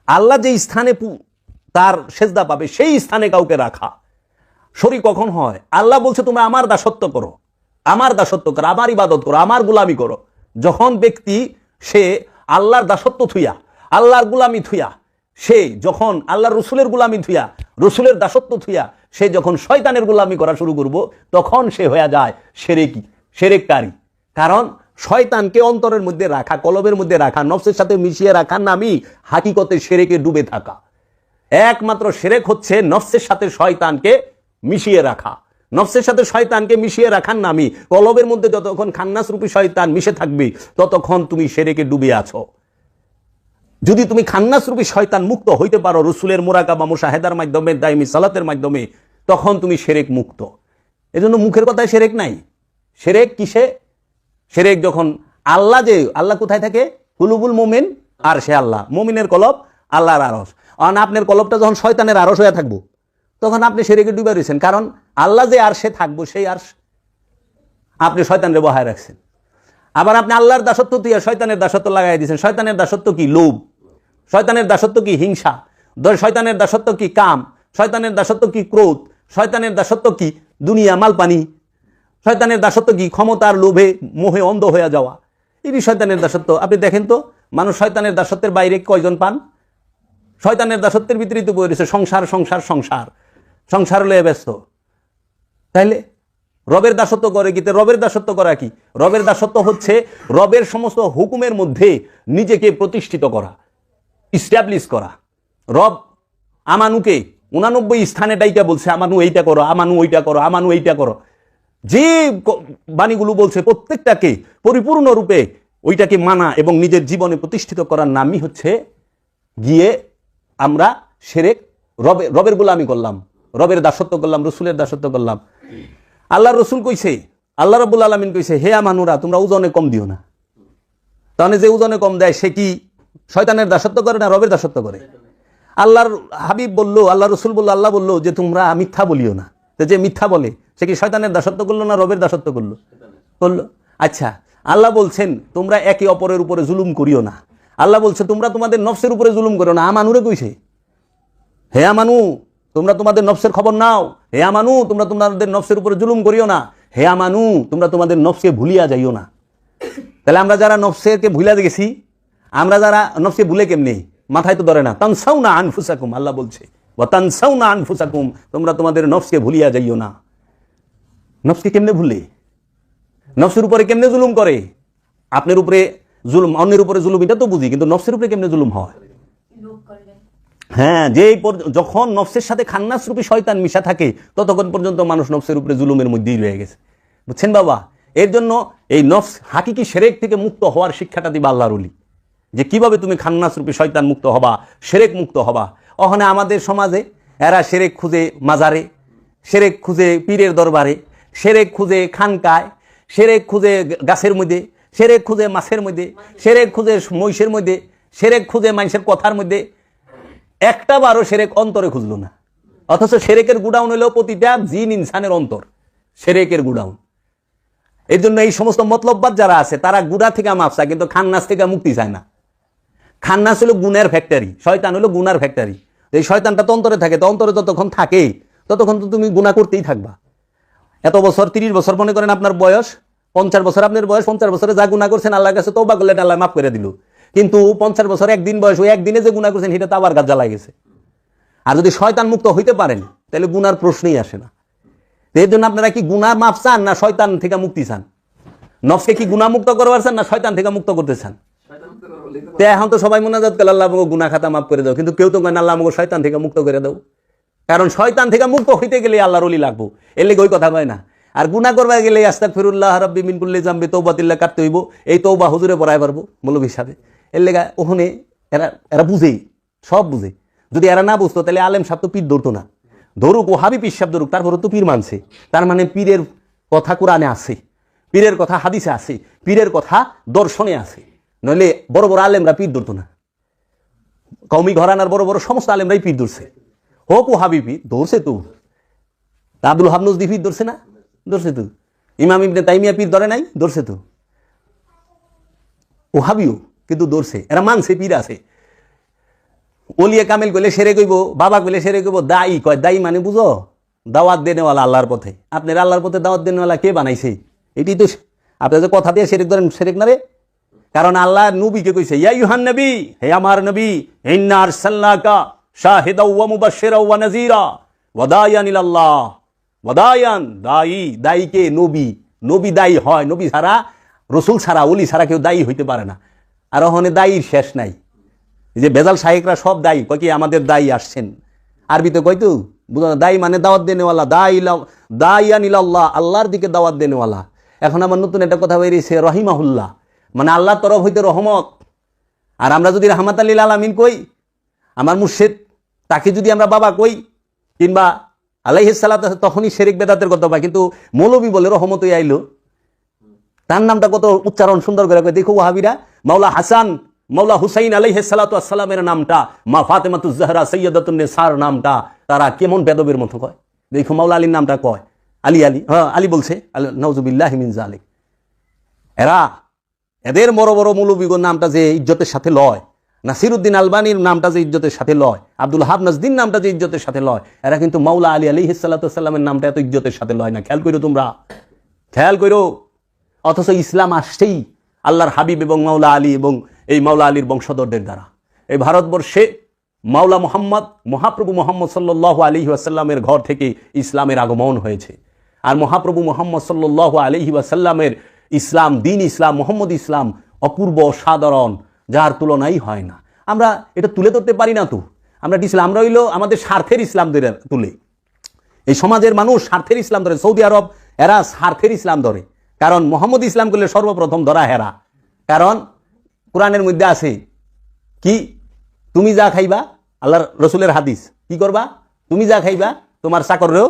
আল্লাহ যে স্থানে তার সেজদা পাবে সেই স্থানে কাউকে রাখা শরীক কখন হয়? আল্লাহ বলছে তুমি আমার দাসত্ব করো, আমার দাসত্ব করো, আমার ইবাদত করো, আমার গুলামি করো। যখন ব্যক্তি সে আল্লাহর দাসত্ব থুইয়া, আল্লাহর গুলামি থুইয়া, সে যখন আল্লাহর রসুলের গুলামি থুইয়া, রসুলের দাসত্ব থুইয়া সে যখন শয়তানের গুলামি করা শুরু করব, তখন সে হয়ে যায় সেরেকি, সেরেককারী। কারণ শয়তানকে অন্তরের মধ্যে রাখা, কলবের মধ্যে রাখা, নফসের সাথে মিশিয়ে রাখার নামই হাকিকতে সেরেকে ডুবে থাকা। একমাত্র সেরেক হচ্ছে নফসের সাথে শয়তানকে মিশিয়ে রাখা। নফসের সাথে শয়তানকে মিশিয়ে রাখার নামই, কলবের মধ্যে যতক্ষণ খান্নাস রূপী শয়তান মিশে থাকবে ততক্ষণ তুমি সেরেকে ডুবে আছো। যদি তুমি খান্নাস রূপী শয়তান মুক্ত হইতে পারো রসুলের মুরাকাবা মুশাহেদার মাধ্যমে, দাইমি সালাতের মাধ্যমে, তখন তুমি সেরেক মুক্ত। এজন্য মুখের কথায় সেরেক নাই। সেরেক কিসে? সেরেক যখন আল্লাহ, যে আল্লাহ কোথায় থাকে? কুলুবুল মোমেন, আর সে আল্লাহ, মোমিনের কলব আল্লাহর আরশ। আর আপনার কলবটা যখন শয়তানের আরশ হয়ে থাকবো, তখন আপনি সেরেকে ডুবে রয়েছেন। কারণ আল্লাহ যে আর সে থাকবো, সেই আর আপনি শয়তানের বহায় রাখছেন। আবার আপনি আল্লাহর দাসত্ব দিয়ে শয়তানের দাসত্ব লাগাই দিয়েছেন। শয়তানের দাসত্ব কি? লোভ। শয়তানের দাসত্ব কি? হিংসা। শয়তানের দাসত্ব কি? কাম। শয়তানের দাসত্ব কি? ক্রোধ। শয়তানের দাসত্ব কি? দুনিয়া, মালপানি। শয়তানের দাসত্ব কি? ক্ষমতার লোভে মোহে অন্ধ হয়ে যাওয়া। এটি শয়তানের দাসত্ব। আপনি দেখেন তো, মানুষ শয়তানের দাসত্বের বাইরে কয়জন পান? শয়তানের দাসত্বের ভিতরেই তো বলেছে সংসার, সংসার, সংসার, সংসার লয়ে ব্যস্ত। তাইলে রবের দাসত্ব করে কি? রবের দাসত্ব করা কি? রবের দাসত্ব হচ্ছে রবের সমস্ত হুকুমের মধ্যে নিজেকে প্রতিষ্ঠিত করা, ইস্টাবলিশ করা। রব আমানুকে 89 স্থানে ডাইকা বলছে আমানু এইটা করো, আমানু ওইটা করো, আমানু এইটা করো। যে বাণীগুলো বলছে প্রত্যেকটাকে পরিপূর্ণ রূপে ওইটাকে মানা এবং নিজের জীবনে প্রতিষ্ঠিত করার নামই হচ্ছে গিয়ে আমরা সেরেক, রবের গোলামি করলাম, রবের দাসত্ব করলাম, রসুলের দাসত্ব করলাম। আল্লাহ রসুল কইছে, আল্লাহ রাব্বুল আলামিন কইছে, হে আমানুরা তোমরা ওজনে কম দিও না। তাহলে যে ওজনে কম দেয় সে কি শয়তানের দাসত্ব করে না রবের দাসত্ব করে? আল্লাহর হাবিব বলল, আল্লাহ রসুল বলল, আল্লাহ বলল যে তোমরা মিথ্যা বলিও না। যে মিথ্যা বলে সে কি শয়তানের দাসত্ব করলো না রবের দাসত্ব করলো? করলো। আচ্ছা, আল্লাহ বলছেন তোমরা একে অপরের উপরে জুলুম করিও না। আল্লাহ বলছে তোমরা তোমাদের নফসের উপরে জুলুম করো না। আমানুরে কইছে, হে আমানু তোমরা তোমাদের নফসের খবর নাও। হে আমানু তোমরা তোমাদের নফসের উপরে জুলুম করিও না। হে আমানু তোমরা তোমাদের নফসকে ভুলিয়া যাইও না। তাহলে আমরা যারা নফসকে ভুলিয়া গেছি, আমরা যারা নফসকে ভুলে কেমনি, মাথায় তো ধরে না। তানসাউনা আনফুসাকুম, আল্লাহ বলছে ওয়া তানসাউনা আনফুসাকুম, তোমরা তোমাদের নফসকে ভুলিয়া যাইও না। নফসকে কেমনে ভুলে? নফসের উপরে কেমনে জুলুম করে? আপনার উপরে জুলুম, অন্যের উপরে জুলুম এটা তো বুঝি, কিন্তু নফসের উপরে কেমনে জুলুম হয়? হ্যাঁ, যে যখন নফসের সাথে খান্নাস রূপী শয়তান মিশা থাকে ততক্ষণ পর্যন্ত মানুষ নফসের উপরে জুলুমের মধ্যেই রয়ে গেছে। বুঝছেন বাবা? এর জন্য এই নফস হাকিকি সেরেক থেকে মুক্ত হওয়ার শিক্ষাটা দিবা আল্লাহর ওলি, যে কিভাবে তুমি খান্নাস রূপী শয়তান মুক্ত হবা, সেরেক মুক্ত হবা। ওখানে আমাদের সমাজে এরা সেরেক খুঁজে মাজারে, সেরেক খুঁজে পীরের দরবারে, সেরেক খুঁজে খানকায়, সেরেক খুঁজে গাছের মধ্যে, সেরেক খুঁজে মাছের মধ্যে, সেরেক খুঁজে মহিষের মধ্যে, সেরেক খুঁজে মানুষের কথার মধ্যে। একটা বারও সেরেক অন্তরে খুঁজলো না। অথচ সেরেকের গুডাউন হলো প্রতিটা জিন ইনসানের অন্তর, সেরেকের গুডাউন। এর জন্য এই সমস্ত মতলববাদ যারা আছে তারা গুড়া থেকে মাপ চায়, কিন্তু খান্নাস থেকে মুক্তি চায় না। খান্নাস হলো গুণের ফ্যাক্টরি, শয়তান হলো গুনার ফ্যাক্টরি। এই শয়তানটা তো অন্তরে থাকে, তো অন্তরে যতক্ষণ থাকে ততক্ষণ তো তুমি গুনাহ করতেই থাকবা। এত বছর 30 বছর মনে করেন আপনার বয়স, 50 বছর আপনার বয়স, 50 বছরে যা গুনাহ করছেন আল্লাহর কাছে তওবা করলে আল্লাহ মাফ করে দিল। কিন্তু 50 বছর একদিন বয়স, ওই একদিনে যে গুনাহ করছেন সেটা তো আবার গাছ জ্বালাই গেছে। আর যদি শয়তান মুক্ত হইতে পারেন তাহলে গুনার প্রশ্নই আসে না। এর জন্য আপনারা কি গুনার মাপ চান না শয়তান থেকে মুক্তি চান? নফসকে কি গুনাহ মুক্ত করবার চান না শয়তান থেকে মুক্ত করতে চান? তো এখন তো সবাই মুনাজাত করে আল্লাহ আমাকে গুনাহ খাতা মাফ করে দাও, কিন্তু কেউ তো কয় না আল্লাহ আমাকে শয়তান থেকে মুক্ত করে দাও। কারণ শয়তান থেকে মুক্ত হইতে গেলে আল্লাহর ওলি লাগবো, এর লেগে ওই কথা কয় না। আর গুনাহ করবা গেলে আস্তাগফিরুল্লাহ রাব্বি মিন কুল্লি যামবি তওবাতিল্লাহ কাটতে হইব। এই তওবা হুজুরে পড়ায় পারবো মৌলভীর সাথে। এর লেগে ওখানে এরা বুঝে, সব বুঝে। যদি এরা না বুঝতো তাহলে আলেম সাহেব তো পীর ধরতো না। ধরুক, ও হাবি পীর সাহেব ধরুক, তারপরে তো পীর মানছে। তার মানে পীরের কথা কোরআনে আছে, পীরের কথা হাদিসে আছে, পীরের কথা দর্শনে আছে। নইলে বড় বড় আলেমরা পীর ধরতো না। কওমি ঘরানার বড় বড় সমস্ত আলেমরাই পীর ধরছে। হোক ও হাবি পীর ধরছে তো, আব্দুল হাব নজদি পীর ধরছে না? ধরছে তো। ইমাম ইবনে তাইমিয়া পীর ধরে নাই? ধরছে তো। ও হাবিও কিন্তু ধরছে, এরা মানছে পীর আছে। ওলিয়া কামেল কইলে সেরে কইব, বাবা কইলে সেরে কইব, দায়ী কয়। দায়ী মানে বুঝো, দাওয়াত দেনেওয়ালা আল্লাহর পথে। আপনার আল্লাহর পথে দাওয়াত দেনেওয়ালা কে বানাইছে? এটি তো আপনার যে কথা দিয়ে সেরেক ধরেন, সেরেক না রে। কারণ আল্লাহ নবীকে কইছে, ইয়া ইউহান নবী, হে আমার নবী, ইন্না আরসালনাকা শাহিদাও ওয়া মুবাশশিরাও ওয়া নাযীরা ওয়া দাইয়ান ইলাল্লাহ। ওয়াদায়ান দায়ী, দায়ীকে নবী, নবী দায়ী হয়। নবী ছাড়া, রসুল ছাড়া, ওলি ছাড়া কেউ দায়ী হইতে পারে না। আর ওখানে দায়ীর শেষ নাই। এই যে বেজাল শাহেকরা সব দায়ী, কয় কি আমাদের দায়ী আসছেন। আরবিতে কয় তো বুঝো না, দায়ী মানে দাওয়াত দেনেওয়ালা, দাইয়ান ইলাল্লাহ, আল্লাহর দিকে দাওয়াত দেনেওয়ালা। এখন আমার নতুন একটা কথা বেরিয়েছে, রহিমাহুল্লাহ, মানে আল্লাহর তরফ হইতে রহমত। আর আমরা যদি রাহমাতাল লিল আলামিন কই, আমার মুর্শিদ, তাকে যদি আমরা বাবা কই কিংবা আলাইহিস সালাত, তখনই শিরক বেদাতের কথা পাই। কিন্তু মৌলবী বলে রহমতই আইলো, তার নামটা কত উচ্চারণ সুন্দর করে কয়। দেখো ওয়াহাবিরা মাওলা হাসান, মাওলা হুসাইন আলাইহিস সালাতু ওয়াস সালামের নামটা, মা ফাতেমাতুজ জাহরা সাইয়্যিদাতুন নিসার নামটা তারা কেমন বেদবের মতো কয়। দেখো মাওলা আলীর নামটা কয় আলী, আলী, হ্যাঁ আলী বলছে, নাউযুবিল্লাহি মিন যালিক। এদের বড় বড় মৌলবীগণ নামটা যে ইজ্জতের সাথে লয়, নাসিরউদ্দিন আলবানীর নামটা যে ইজ্জতের সাথে লয়, আব্দুল হাব নাজদিন নামটা যে ইজ্জতের সাথে লয়, এরা কিন্তু মাওলা আলী আলাইহিস সালাতু ওয়াস সালামের নামটা এত ইজ্জতের সাথে লয় না। খেয়াল করো তোমরা, খেয়াল করো। অথচ ইসলাম আসছেই আল্লাহর হাবিব এবং মাওলা আলী এবং এই মাওলা আলীর বংশধরদের দ্বারা। এই ভারতবর্ষে মাওলা মুহাম্মদ, মহাপ্রভু মুহাম্মদ সাল্লাল্লাহু আলাইহি ওয়াসাল্লামের ঘর থেকে ইসলামের আগমন হয়েছে। আর মহাপ্রভু মুহাম্মদ সাল্লাল্লাহু আলাইহি ওয়াসাল্লামের ইসলাম, দিন ইসলাম, মোহাম্মদ ইসলাম অপূর্ব, সাধারণ, যার তুলনাই হয় না। আমরা এটা তুলে ধরতে পারি না তো। আমরা ইসলাম, আমরা হইলো আমাদের স্বার্থের ইসলাম ধরে তুলে। এই সমাজের মানুষ স্বার্থের ইসলাম ধরে। সৌদি আরব এরা স্বার্থের ইসলাম ধরে, কারণ মোহাম্মদ ইসলাম করলে সর্বপ্রথম ধরা হেরা। কারণ কোরআনের মধ্যে আছে কি, তুমি যা খাইবা, আল্লাহর রসুলের হাদিস, কি করবা? তুমি যা খাইবা তোমার চাকররেও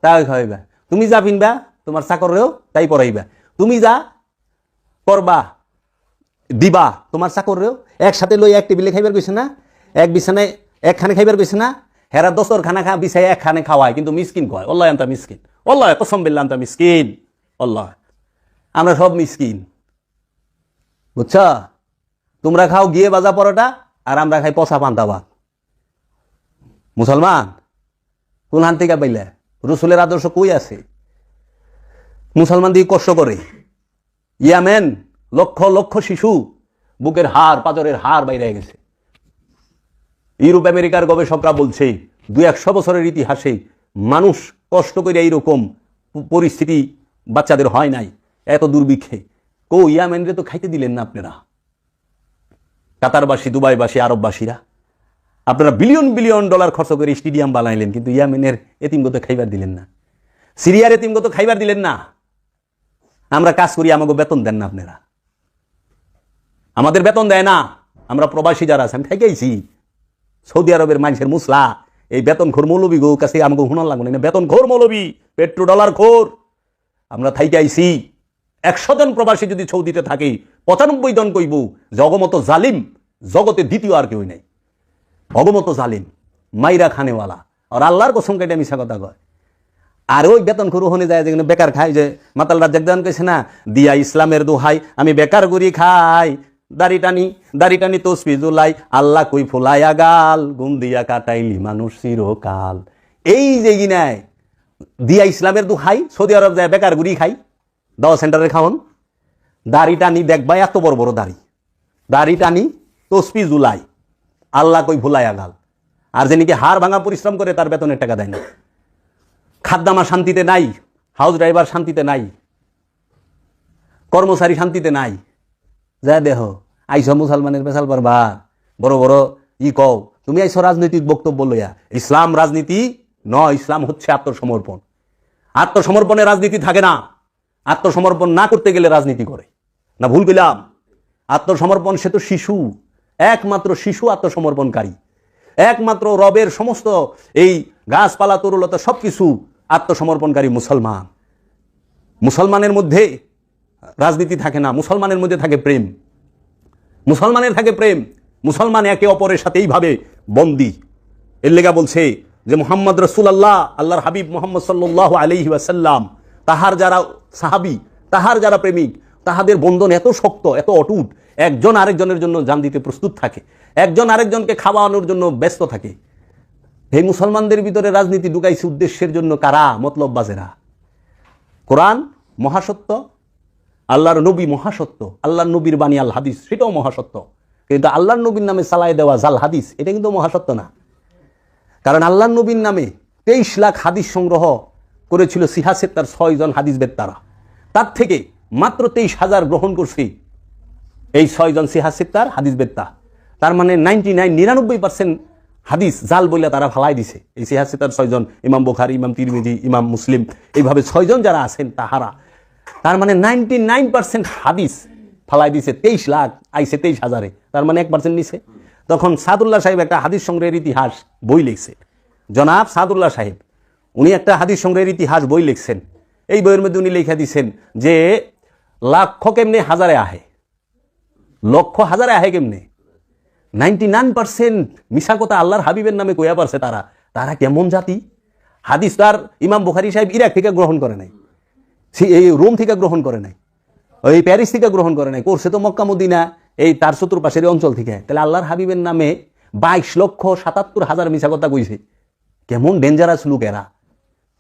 তাই খাইবা, তুমি যা পিনবা তোমার চাকররেও তাই পরাইবা, তুমি যা করবা দিবা তোমার চাকররেও। একসাথে লই এক টেবিলে খাইবার গেছে না, এক বিছানায় একখানে খাইবার গেছে না, হেরা দশর খানা খা বিছাই একখানে খাওয়ায়, কিন্তু মিসকিন কয়। আল্লাহ আনতা মিসকিন, আল্লাহ কসম বিল্লাহ আনতা মিসকিন, আল্লাহ আমরা সব মিসকিন, বুঝছ? তোমরা খাও গিয়ে বাজা পরোটা, আর আমরা খাই পচা পান্তা ভাত। মুসলমান কোন হান থেকে পাইলে? রসুলের আদর্শ কই আছে? মুসলমান দিয়ে কষ্ট করে ইয়ামেন লক্ষ লক্ষ শিশু বুকের হাড়, পাঁজরের হাড় বাইরে গেছে। ইউরোপ আমেরিকার গবেষকরা বলছে 200 বছরের ইতিহাসে মানুষ কষ্ট করে এইরকম পরিস্থিতি বাচ্চাদের হয় নাই, এত দুর্ভিক্ষে। ইয়ামেনরে তো খাইতে দিলেন না আপনারা, কাতারবাসী, দুবাইবাসী, আরববাসীরা। আপনারা বিলিয়ন বিলিয়ন ডলার খরচ করে স্টেডিয়াম বানাইলেন, কিন্তু ইয়ামেনের এতিমগত খাইবার দিলেন না, সিরিয়ার এতিমগত খাইবার দিলেন না। আমরা কাজ করি, আমাকে বেতন দেন না আপনারা, আমাদের বেতন দেয় না। আমরা প্রবাসী যারা আছে, আমি থাইকাইছি সৌদি আরবের মানুষের মুসলা, এই বেতন খোর মৌলবী গো কাছে আমাকে হুনার লাগবে না, বেতন খোর মৌলবী, পেট্রো ডলার খোর। আমরা থাইকাইছি 100 জন প্রবাসী যদি সৌদিতে থাকে, 95 জন কইব যে অগমত জালিম জগতে দ্বিতীয় আর কেউ নাই, অগমত জালিম, মাইরা খানেওয়ালা। আর আল্লাহর কসম কেটে মিশা কথা কয়। আর ওই বেতন খোর ওখানে যায় যেখানে বেকার খাই, যে মাতাল রাজ্জাক দেওয়ান কইছে না, দিয়া ইসলামের দোহাই আমি বেকার করি খাই, দাড়ি টানি তসবি জুলাই, আল্লাহ কই ফুলাইয়া গাল, গুম দিয়া কাটাইলি মানুষ চিরকাল। এই যে গিনায় দিয়া ইসলামের দোহাই, সৌদি আরব যায় বেকার গুড়ি খাই, দাওয়া সেন্টারে খাওন, দাড়ি টানি দেখবা এত বড় বড় দাড়ি টানি তসবি জুলাই, আল্লাহ কই ভুলাইয়া গাল। আর যে নাকি হাড় ভাঙা পরিশ্রম করে তার বেতনের টাকা দেয় না, খাদ্দামা শান্তিতে নাই, হাউস ড্রাইভার শান্তিতে নাই, কর্মচারী শান্তিতে নাই। যা দেহ আইস মুসলমানের পেশাল পারবা, বড় বড় কও তুমি আইস রাজনৈতিক বক্তব্য লইয়া। ইসলাম রাজনীতি নয়, ইসলাম হচ্ছে আত্মসমর্পণ। আত্মসমর্পণে রাজনীতি থাকে না। আত্মসমর্পণ না করতে গেলে রাজনীতি করে না, ভুল গেলাম? আত্মসমর্পণ সে তো শিশু, একমাত্র শিশু আত্মসমর্পণকারী, একমাত্র রবের সমস্ত এই গাছপালা তরুলতা সবকিছু আত্মসমর্পণকারী মুসলমান। মুসলমানের মধ্যে রাজনীতি থাকে না, মুসলমানের মধ্যে থাকে প্রেম, মুসলমানের থাকে প্রেম। মুসলমান একে অপরের সাথে এইভাবে বন্দী। এর লেগা বলছে যে মুহাম্মদ রাসূলুল্লাহ, আল্লাহর হাবিব মুহাম্মদ সাল্লাল্লাহু আলাইহি ওয়াসাল্লাম, তাহার যারা সাহাবী, তাহার যারা প্রেমিক, তাহাদের বন্ধন এত শক্ত, এত অটুট, একজন আরেকজনের জন্য জান দিতে প্রস্তুত থাকে, একজন আরেকজনকে খাওয়ানোর জন্য ব্যস্ত থাকে। এই মুসলমানদের ভিতরে রাজনীতি ঢুকাইছে উদ্দেশ্যের জন্য কারা? মতলববাজেরা। কোরআন মহাসত্য, আল্লাহর নবী মহাসত্য, আল্লাহর নবীর বাণী আল হাদিস সেটাও মহাসত্য, কিন্তু আল্লাহর নবীর নামে চালায় দেওয়া জাল হাদিস এটা কিন্তু মহাসত্য না। কারণ আল্লাহর নবীর নামে 23 লাখ হাদিস সংগ্রহ করেছিল সিহাসের তার 6 জন হাদিস বেত্তারা, তার থেকে মাত্র 23,000 গ্রহণ করছে এই 6 জন সিহাসের তার হাদিস বেত্তা। তার মানে 99% হাদিস জাল বলে তারা ফালাই দিছে। এই সিহাসের তার 6 জন, ইমাম বুখারী, ইমাম তিরমিজি, ইমাম মুসলিম, এইভাবে 6 জন যারা আছেন তাহারা, তার মানে 99% হাদিস ফালাই দিছে। 23 লাখ আইছে 23,000-এ, তার মানে 1% নিছে। তখন সাদুল্লাহ সাহেব একটা হাদিস সংগ্রহের ইতিহাস বই লিখছে, জনাব সাদুল্লাহ সাহেব, উনি একটা হাদিস সংগ্রহের ইতিহাস বই লিখছেন। এই বইয়ের মধ্যে উনি লিখে দিচ্ছেন যে লাখ কেমনে হাজারে আহে, লক্ষ হাজারে আহে কেমনে। 99% মিশা কথা আল্লাহর হাবিবের নামে কইয়া পারছে তারা। তারা কেমন জাতি? হাদিস তার ইমাম বুখারী সাহেব ইরাক থেকে গ্রহণ করে নাই, এই রোম থেকে গ্রহণ করে নাই, ওই প্যারিস থেকে গ্রহণ করে নাই, করছে তো মক্কা মদিনা এই তার চতুর্পাশের অঞ্চল থেকে। তাহলে আল্লাহর হাবিবের নামে 22,77,000 মিশা কথা কইছে। কেমন ডেঞ্জারাস লোক এরা।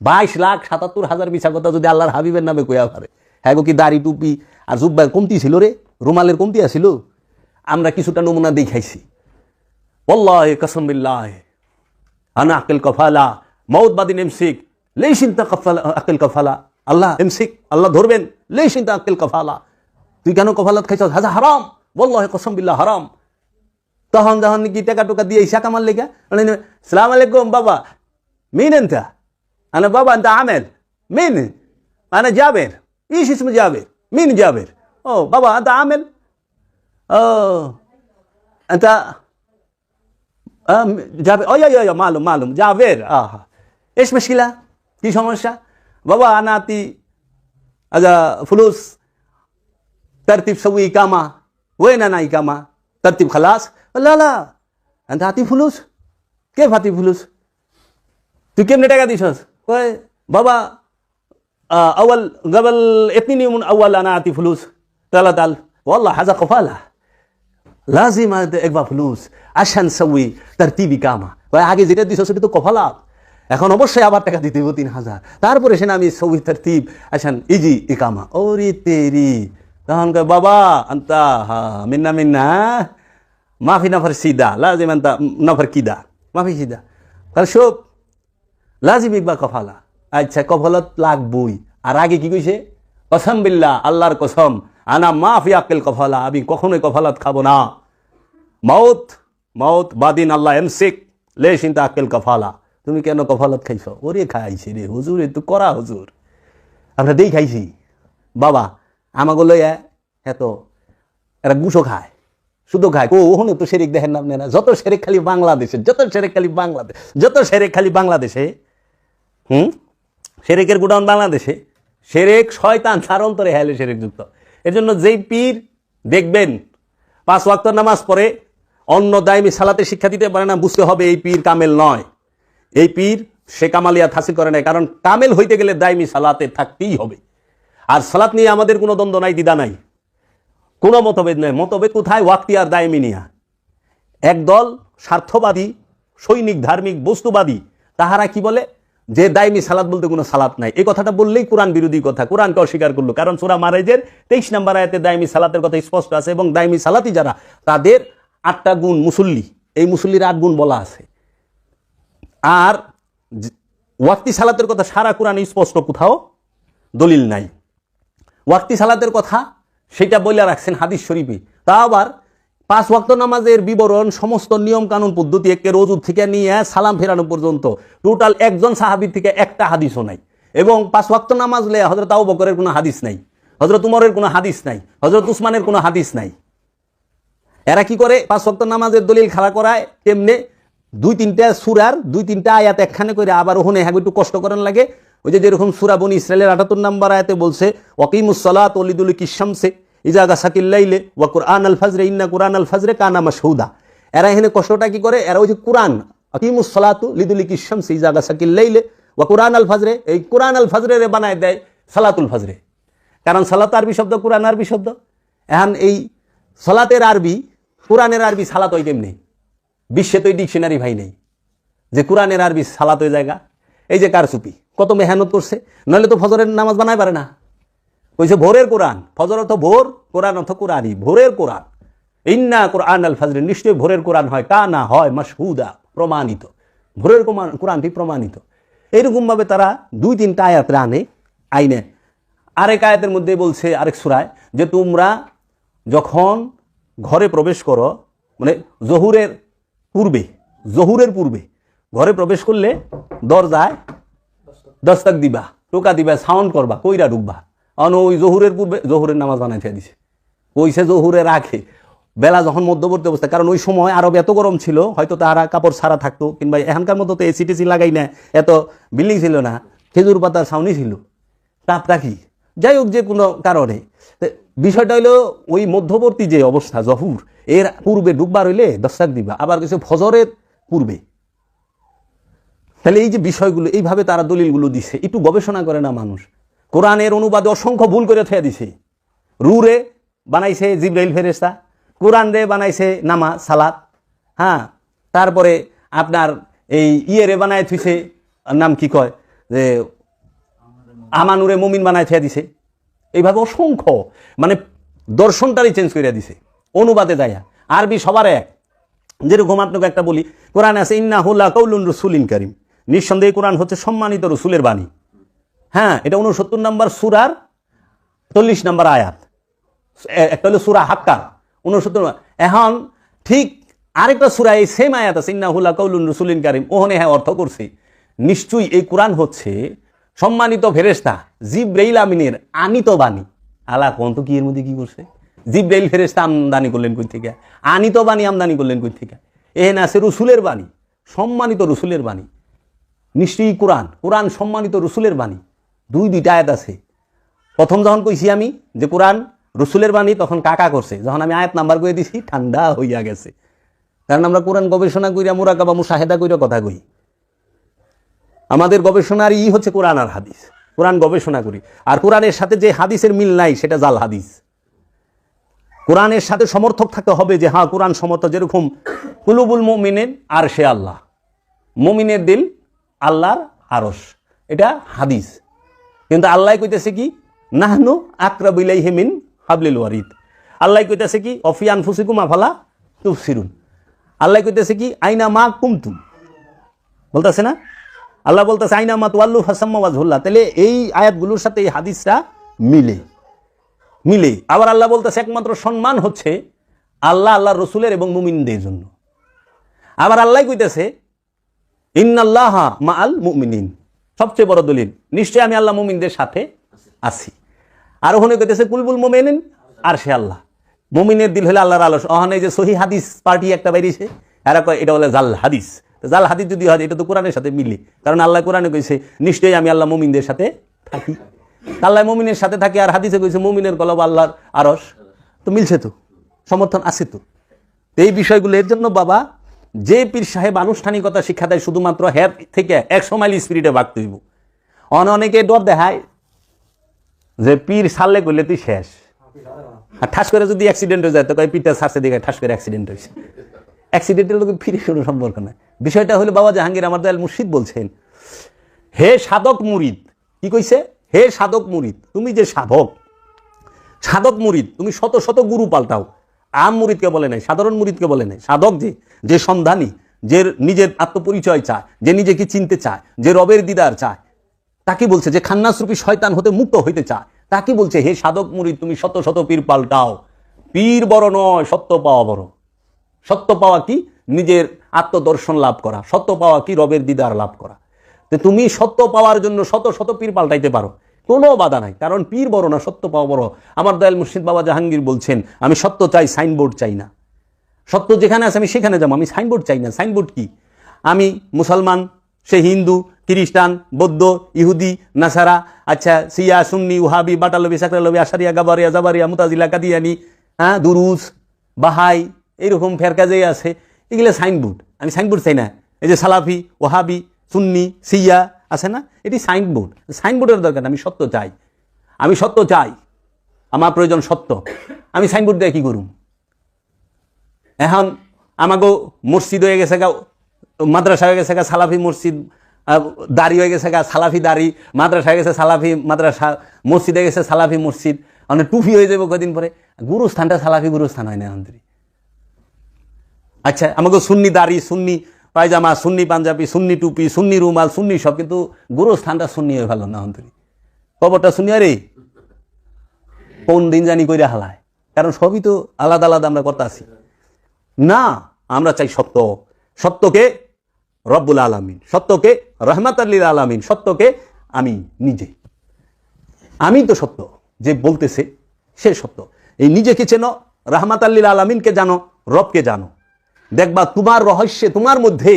22,77,000 মিশা কথা যদি আল্লাহর হাবিবের নামে কইয়া পারে। হ্যাঁ, কি দাড়ি টুপি আর জুব্বার কমতি ছিল রে, রুমালের কমতি আছিল? আমরা কিছুটা নমুনা দেখাইছি। ওয়াল্লাহি কসম বিল্লাহ আনা আকিল কফালা মউত বাদিন এমসিক লেইশিন তা কফালা আকিল কফালা। আল্লাহ এমসিক, আল্লাহ ধরবেন, লেইশিন তা আকিল কফালা। তুই কেন কফালাত খাইছ? হাজা হারাম, ওয়াল্লাহি কসম বিল্লাহ হারাম। তখন যখন কি টাকা টুকা দিয়ে ইসা কামাল লেখা, সালাম আলাইকুম বাবা, মিন এনতা? আনা বাবা এনতা আমেল, মিন আনা জাবের, ইস ইসমে জাবের, মিন জাবের। ও বাবা এনতা আমেল, ও এনতা জাবের, ও ইয়া মালুম মালুম জাবের। আহা এস মুশকিলা, কি সমস্যা? বাবা আনা আতি আজা ফুলুস तरतीब सवी इकामा वही ना इकामा तरतीब खलास। ला ला अंत हाथी फुलूस के फाती फुलूस तू केमने टाका दिसस? कहे बाबा अवल गबल इतनी नहीं अवल आना आती फुलूस ताला ताल والله هذا قفالة لازم एक बार फुलूस عشان सवी तरतीब इकामा। কয় আগে যেটা দিছস সেটা তো কফালা, এখন অবশ্যই আবার টাকা দিতে হবে 3,000, তারপরে সে আমি সবই तरतीब عشان ইজি ইকামা। ওরে তেরি, তখন কয় বাবা আন্তা মিন্না মিন্না মাফি নাফার সিদা লাজিম আন্তা নাফার কিদা মাফি সিদা। তাহলে সব লাজিম ইকবা কফালা। আচ্ছা কফালত লাগবই। আর আগে কি কইছে? কসম বিল্লাহ, আল্লাহর কসম, আনা মাফি আকিল কফালা, আমি কখনোই কফালত খাবো না। মাউত মাউত বাদিন আল্লাহ এমসিক লেশিন তা আকিল কফালা। তুমি কেন কফালত খাইছ? ওরে খাইছি রে হুজুর, এ তো করা হুজুর, আমরা দেই খাইছি। বাবা আমাগুলো এত এরা গুছো খায়, শুধু খায়। ওখানে তো শেরেক দেখেন না আপনারা? যত শেরেক খালি বাংলাদেশে, যত শেরেক খালি বাংলাদেশ, যত শেরেক খালি বাংলাদেশে। শেরেকের গুডাউন বাংলাদেশে। শেরেক শয়তান, তার অন্তরে হেলে শেরেক যুক্ত। এর জন্য যেই পীর দেখবেন 5 ওয়াক্ত নামাজ পড়ে, অন্য দায়মি সালাতে শিক্ষা দিতে পারে না, বুঝতে হবে এই পীর কামেল নয়। এই পীর সে কামালিয়াত হাসিল করে নাই। কারণ কামেল হইতে গেলে দায়মি সালাতে থাকতেই হবে। আর সালাত নিয়ে আমাদের কোনো দ্বন্দ্ব নাই, দ্বিধা নাই, কোনো মতভেদ নাই। মতভেদ কোথায়? ওয়াক্তি আর দায়মি নিয়া। একদল স্বার্থবাদী, সৈনিক, ধার্মিক, বস্তুবাদী, তাহারা কি বলে যে দায়মি সালাত বলতে কোনো সালাত নাই। এই কথাটা বললেই কোরআন বিরোধী কথা, কোরআনকে অস্বীকার করলো। কারণ সূরা মারাইজের 23 নম্বর আয়াতে দায়মি সালাতের কথা স্পষ্ট আছে। এবং দায়মি সালাতি যারা, তাদের 8টা গুণ মুসল্লি, এই মুসল্লির 8 গুণ বলা আছে। আর ওয়াক্তি সালাতের কথা সারা কোরআনে স্পষ্ট, কোথাও দলিল নাই। ওয়াক্তি সালাতের কথা সেটা বলে রাখছেন হাদিস শরীফে। তা আবার 5 ওয়াক্ত নামাজের বিবরণ, সমস্ত নিয়ম কানুন পদ্ধতি, একে রোজু থেকে নিয়ে সালাম ফেরানো পর্যন্ত টোটাল একজন সাহাবীর থেকে একটা হাদিসও নাই। এবং 5 ওয়াক্ত নামাজ লে হযরত আবু বকরের কোনো হাদিস নাই, হযরত উমরের কোনো হাদিস নাই, হযরত উসমানের কোনো হাদিস নাই। এরা কি করে 5 ওয়াক্ত নামাজের দলিল খাড়া করায়? কেমনে? 2-3টা সূরার 2-3টা আয়াত একখানে করে, আবার ওখানে একটু কষ্ট করেন লাগে, ওই যে যেরকম সূরা বনী ইসরাইলের ৭৮ নম্বর আয়াতে বলছে ওয়াকিমুস সালাত ওয়ালিদুলিকিশ শামসি ইযা গাসাকিল লাইলে ওয়া কুরআনাল ফাজরে ইন্না কুরআনাল ফাজরে কানা মাশহুদা। এরা এখানে কষ্টটা কি করে? এরা ওই যে কোরআন ওয়াকিমুস সালাতু লিদুলিকিশ শামসি ইযা গাসাকিল লাইলে ওয়া কুরআনাল ফাজরে, এই কুরআনাল ফাজরে রে বানায় দেয় সালাতুল ফাজরে। কারণ সালাত আরবি শব্দ, কোরআন আরবি শব্দ। এখন এই সালাতের আরবি কোরআনের আরবি সালাত ওই কেমনি? বিশ্বে তো এই ডিকশনারি ভাই নেই যে কোরআনের আরবি সালাত ওই জায়গা। এই যে কারচুপি কত মেহনত করছে, নইলে তো ফজরের নামাজ বানায় পারে না। কইছে ভোরের কোরআন, ফজর অর্থ ভোর, কোরআন অর্থ কোরআনই, ভোরের কোরআন। ইন্না কুরআনাল ফাজরে, নিশ্চয়ই ভোরের কোরআন হয়, কানা হয় মাশহুদা, প্রমাণিত। ভোরের কোরআনটি প্রমাণিত। এইরকম ভাবে তারা ২-৩টা আয়াত আনে আইনে। আরেক আয়াতের মধ্যে বলছে আরেক সূরায় যে তোমরা যখন ঘরে প্রবেশ করো, মানে জহুরের পূর্বে ঘরে প্রবেশ করলে দরজায় দস্তক দিবা, টোকা দিবা, সাউন্ড করবা, কইরা ঢুকবা। ওই জহুরের পূর্বে, জহুরের নামাজ বানাইতে দিছে, কইছে জহুরে রাখে বেলা যখন মধ্যবর্তী অবস্থা। কারণ ওই সময় আরব এত গরম ছিল, হয়তো তারা কাপড় ছাড়া থাকতো, কিংবা এখানকার মতো তো এসি টেসি লাগাই না, এত বিল্ডিং ছিল না, খেজুর পাতার ছাউনি ছিল, তাপটা কি যাই হোক যে কোনো কারণে। বিষয়টা হইলো ওই মধ্যবর্তী যে অবস্থা জহুর, এর পূর্বে ঢুকবার হইলে দস্তক দিবা, আবার কিছু ফজরের পূর্বে। তাহলে এই যে বিষয়গুলো এইভাবে তারা দলিলগুলো দিছে, একটু গবেষণা করে না মানুষ। কোরআনের অনুবাদে অসংখ্য ভুল করে থুয়ে দিছে। রুরে বানাইছে জিবরাইল ফেরেশতা, কোরআন রে বানাইছে নামাজ সালাত, হ্যাঁ, তারপরে আপনার এই ইয়েরে বানায় থুইছে, নাম কি কয় যে আমানুরে মুমিন বানায় থুয়ে দিছে। এইভাবে অসংখ্য, মানে দর্শনটারই চেঞ্জ করে দিছে অনুবাদে যায়। আরবি সবার এক। যেরকম আপনাকে একটা বলি, কোরআন আছে ইন্নাহু লাকাউলুন রাসূলিন কারীম, নিঃসন্দেহে কোরআন হচ্ছে সম্মানিত রসুলের বাণী। হ্যাঁ, এটা 69 নম্বর সূরার 40 নম্বর আয়াত। একটা হলো সূরা হাক্কা 69। এখন ঠিক আরেকটা সূরা এই সেম আয়াত আছে ইন্নাহু লাকাউলুন রাসূলিন কারীম, ওখানে হ্যাঁ অর্থ করছে নিশ্চয়ই এই কোরআন হচ্ছে সম্মানিত ফেরেশতা জিবরাইল আমিনের আনিত বাণী। আলা কোন তো কি এর মধ্যে কি করছে? জিবরাইল ফেরেশতা আমদানি করলেন কই থেকে? আনিত বাণী আমদানি করলেন কই থেকে? এখানে আছে রসুলের বাণী, সম্মানিত রসুলের বাণী। নিশ্চয়ই কোরআন সম্মানিত রসুলের বাণী। দুইটা আয়াত আছে। প্রথম যখন কইছি আমি যে কোরআন রসুলের বাণী, তখন কাকা করছে, যখন আমি আয়াত নাম্বার কয়ে দিছি ঠান্ডা হইয়া গেছে। কারণ আমরা কোরআন গবেষণা কইরা মুরাকাবা মুশাহেদা কইরা কথা কই। আমাদের গবেষণার হচ্ছে কোরআন আর হাদিস। কোরআন গবেষণা করি, আর কোরআনের সাথে যে হাদিসের মিল নাই সেটা জাল হাদিস। কোরআনের সাথে সমর্থক থাকতে হবে যে হ্যাঁ কোরআন সমর্থক। যেরকম কুলুবুল মুমিনিন আর সে আল্লাহ, মুমিনের দিল আল্লাহর আরশ, এটা হাদিস। কিন্তু আল্লাহ কইতেছে কি নাহনু আকরাবু ইলাইহি মিন হাবলিল ওয়ারিদ। আল্লাহ কইতেছে কি অফি আনফুসিকুম আফালা তুবসিরুন। আল্লাহ কইতেছে কি আইনা মা কুমতুম, বলতেছে না? আল্লাহ বলতেছে আইনা মা তুয়াল্লু ফাসাম্মা ওয়াজহুল্লাহ। তাহলে এই আয়াতগুলোর সাথে এই হাদিসটা মিলে। আবার আল্লাহ বলতেছে একমাত্র সম্মান হচ্ছে আল্লাহর রসুলের এবং মুমিনদের জন্য। আবার আল্লাহ কইতেছে ইন্নাল্লাহা মাআল মুমিনিন, সবচেয়ে বড় দলিল, নিশ্চয়ই আমি আল্লাহ মুমিনদের সাথে আছি। আর ওখানে কইতেছে কুলবুল মুমিনিন আর সে আল্লাহ, মুমিনের দিল হলে আল্লাহর আলো। ওখানে যে সহি হাদিস পার্টি একটা বাইরেছে, এরা কয় এটা বলে জাল হাদিস। জাল হাদিস যদি হয় এটা তো কোরআনের সাথে মিলে, কারণ আল্লাহ কোরআনে কইছে নিশ্চয়ই আমি আল্লাহ মুমিনদের সাথে থাকি। আল্লাহ মুমিনের সাথে থাকি, আর হাদিসে কইছে মুমিনের কলব আল্লাহর আরশ। তো মিলছে, তো সমর্থন আছে। তো এই বিষয়গুলো এর জন্য বাবা, যে পীর সাহেব আনুষ্ঠানিকতা শিক্ষা দেয় শুধুমাত্র হের থেকে 100 মাইল স্পিরিটে ভাগতে হইব। অনেকে ডর দেখায় যে পীর ছাড়লে করলে তুই শেষ, আর ঠাস করে যদি অ্যাক্সিডেন্ট হয়ে যায় তো কয় পীরটা ছাড়ছে দিকে ঠাস করে অ্যাক্সিডেন্ট হয়েছে। অ্যাক্সিডেন্টের লোক ফিরে কোনো সম্পর্ক নাই। বিষয়টা হলো বাবা জাহাঙ্গীর আমার দয়াল মুর্শিদ বলছেন, হে সাধক মুরিদ, কি কইছে? হে সাধক মুরিদ, তুমি যে সাধক মুরিদ, তুমি শত শত গুরু পাল্টাও। আম মুরিদকে বলে নাই, সাধারণ মুরিদকে বলে নাই। সাধক যে সন্ধানী, যে নিজের আত্মপরিচয় চায়, যে নিজেকে চিনতে চায়, যে রবের দিদার চায়, তাকে বলছে, যে খান্নাসরূপী শয়তান হতে মুক্ত হইতে চায়, তাকে বলছে হে সাধক মুরিদ তুমি শত শত পীর পাল্টাও। পীর বড় নয়, সত্য পাওয়া বড়। সত্য পাওয়া কি? নিজের আত্মদর্শন লাভ করা। সত্য পাওয়া কি? রবের দিদার লাভ করা। তো তুমি সত্য পাওয়ার জন্য শত শত পীর পাল্টাইতে পারো, কোনো বাধা নাই। কারণ পীর বড় না, সত্য পাওয়া বড়। আমার দয়াল মুর্শিদ বাবা জাহাঙ্গীর বলছেন, আমি সত্য চাই, সাইনবোর্ড চাই না। সত্য যেখানে আছে আমি সেখানে যাবো, আমি সাইনবোর্ড চাই না। সাইনবোর্ড কি? আমি মুসলমান, সে হিন্দু, খ্রিস্টান, বৌদ্ধ, ইহুদি, নাসারা, আচ্ছা সিয়া, সুন্নি, ওহাবি, বাটালবি, সাকরালবি, আশারিয়া, গাবারিয়া, জাবারিয়া, মুতাজিলা, কাদিয়ানি, হ্যাঁ, দুরুজ, বাহাই, এইরকম ফেরকা যে আছে, এগুলো সাইনবোর্ড। আমি সাইনবোর্ড চাই না। এই যে সালাফি, ওহাবি, সুন্নি, সিয়া আছে না, এটি সাইনবোর্ড। সাইনবোর্ডের দরকার না, আমি সত্য চাই। আমি সত্য চাই, আমার প্রয়োজন সত্য। আমি সাইনবোর্ড দিয়ে কী করুম? এখন আমাকে মসজিদ হয়ে গেছে গা, মাদ্রাসা হয়ে গেছে গা সালাফি মসজিদ, দাড়ি হয়ে গেছে গা সালাফি দাড়ি, মাদ্রাসা হয়ে গেছে সালাফি মাদ্রাসা, মসজিদ হয়ে গেছে সালাফি মসজিদ, মানে টুপি হয়ে যাবে কদিন পরে, গুরুস্থানটা সালাফি গুরুস্থান হয় না অন্তরি। আচ্ছা, আমাকে সুন্নি দাড়ি, সুন্নি পায়জামা, সুন্নি পাঞ্জাবি, সুন্নি টুপি, সুন্নি রুমাল, সুন্নি সব, কিন্তু গুরুস্থানটা সুন্নি হয়ে ভালো না অন্তরি। কবরটা শুনি আরে কোন দিন জানি কইরা হালায়, কারণ সবই তো আলাদা আলাদা আমরা কথা আছি না। আমরা চাই সত্য, সত্যকে রব্বুল আলামিন, সত্যকে রহমাতুল লিল আলামিন, সত্যকে আমি নিজে। আমি তো সত্য, যে বলতেছে সে সত্য। এই নিজেকে চেনো, রহমাতুল লিল আলামিনকে জানো, রবকে জানো। দেখবা তোমার রহস্যে, তোমার মধ্যে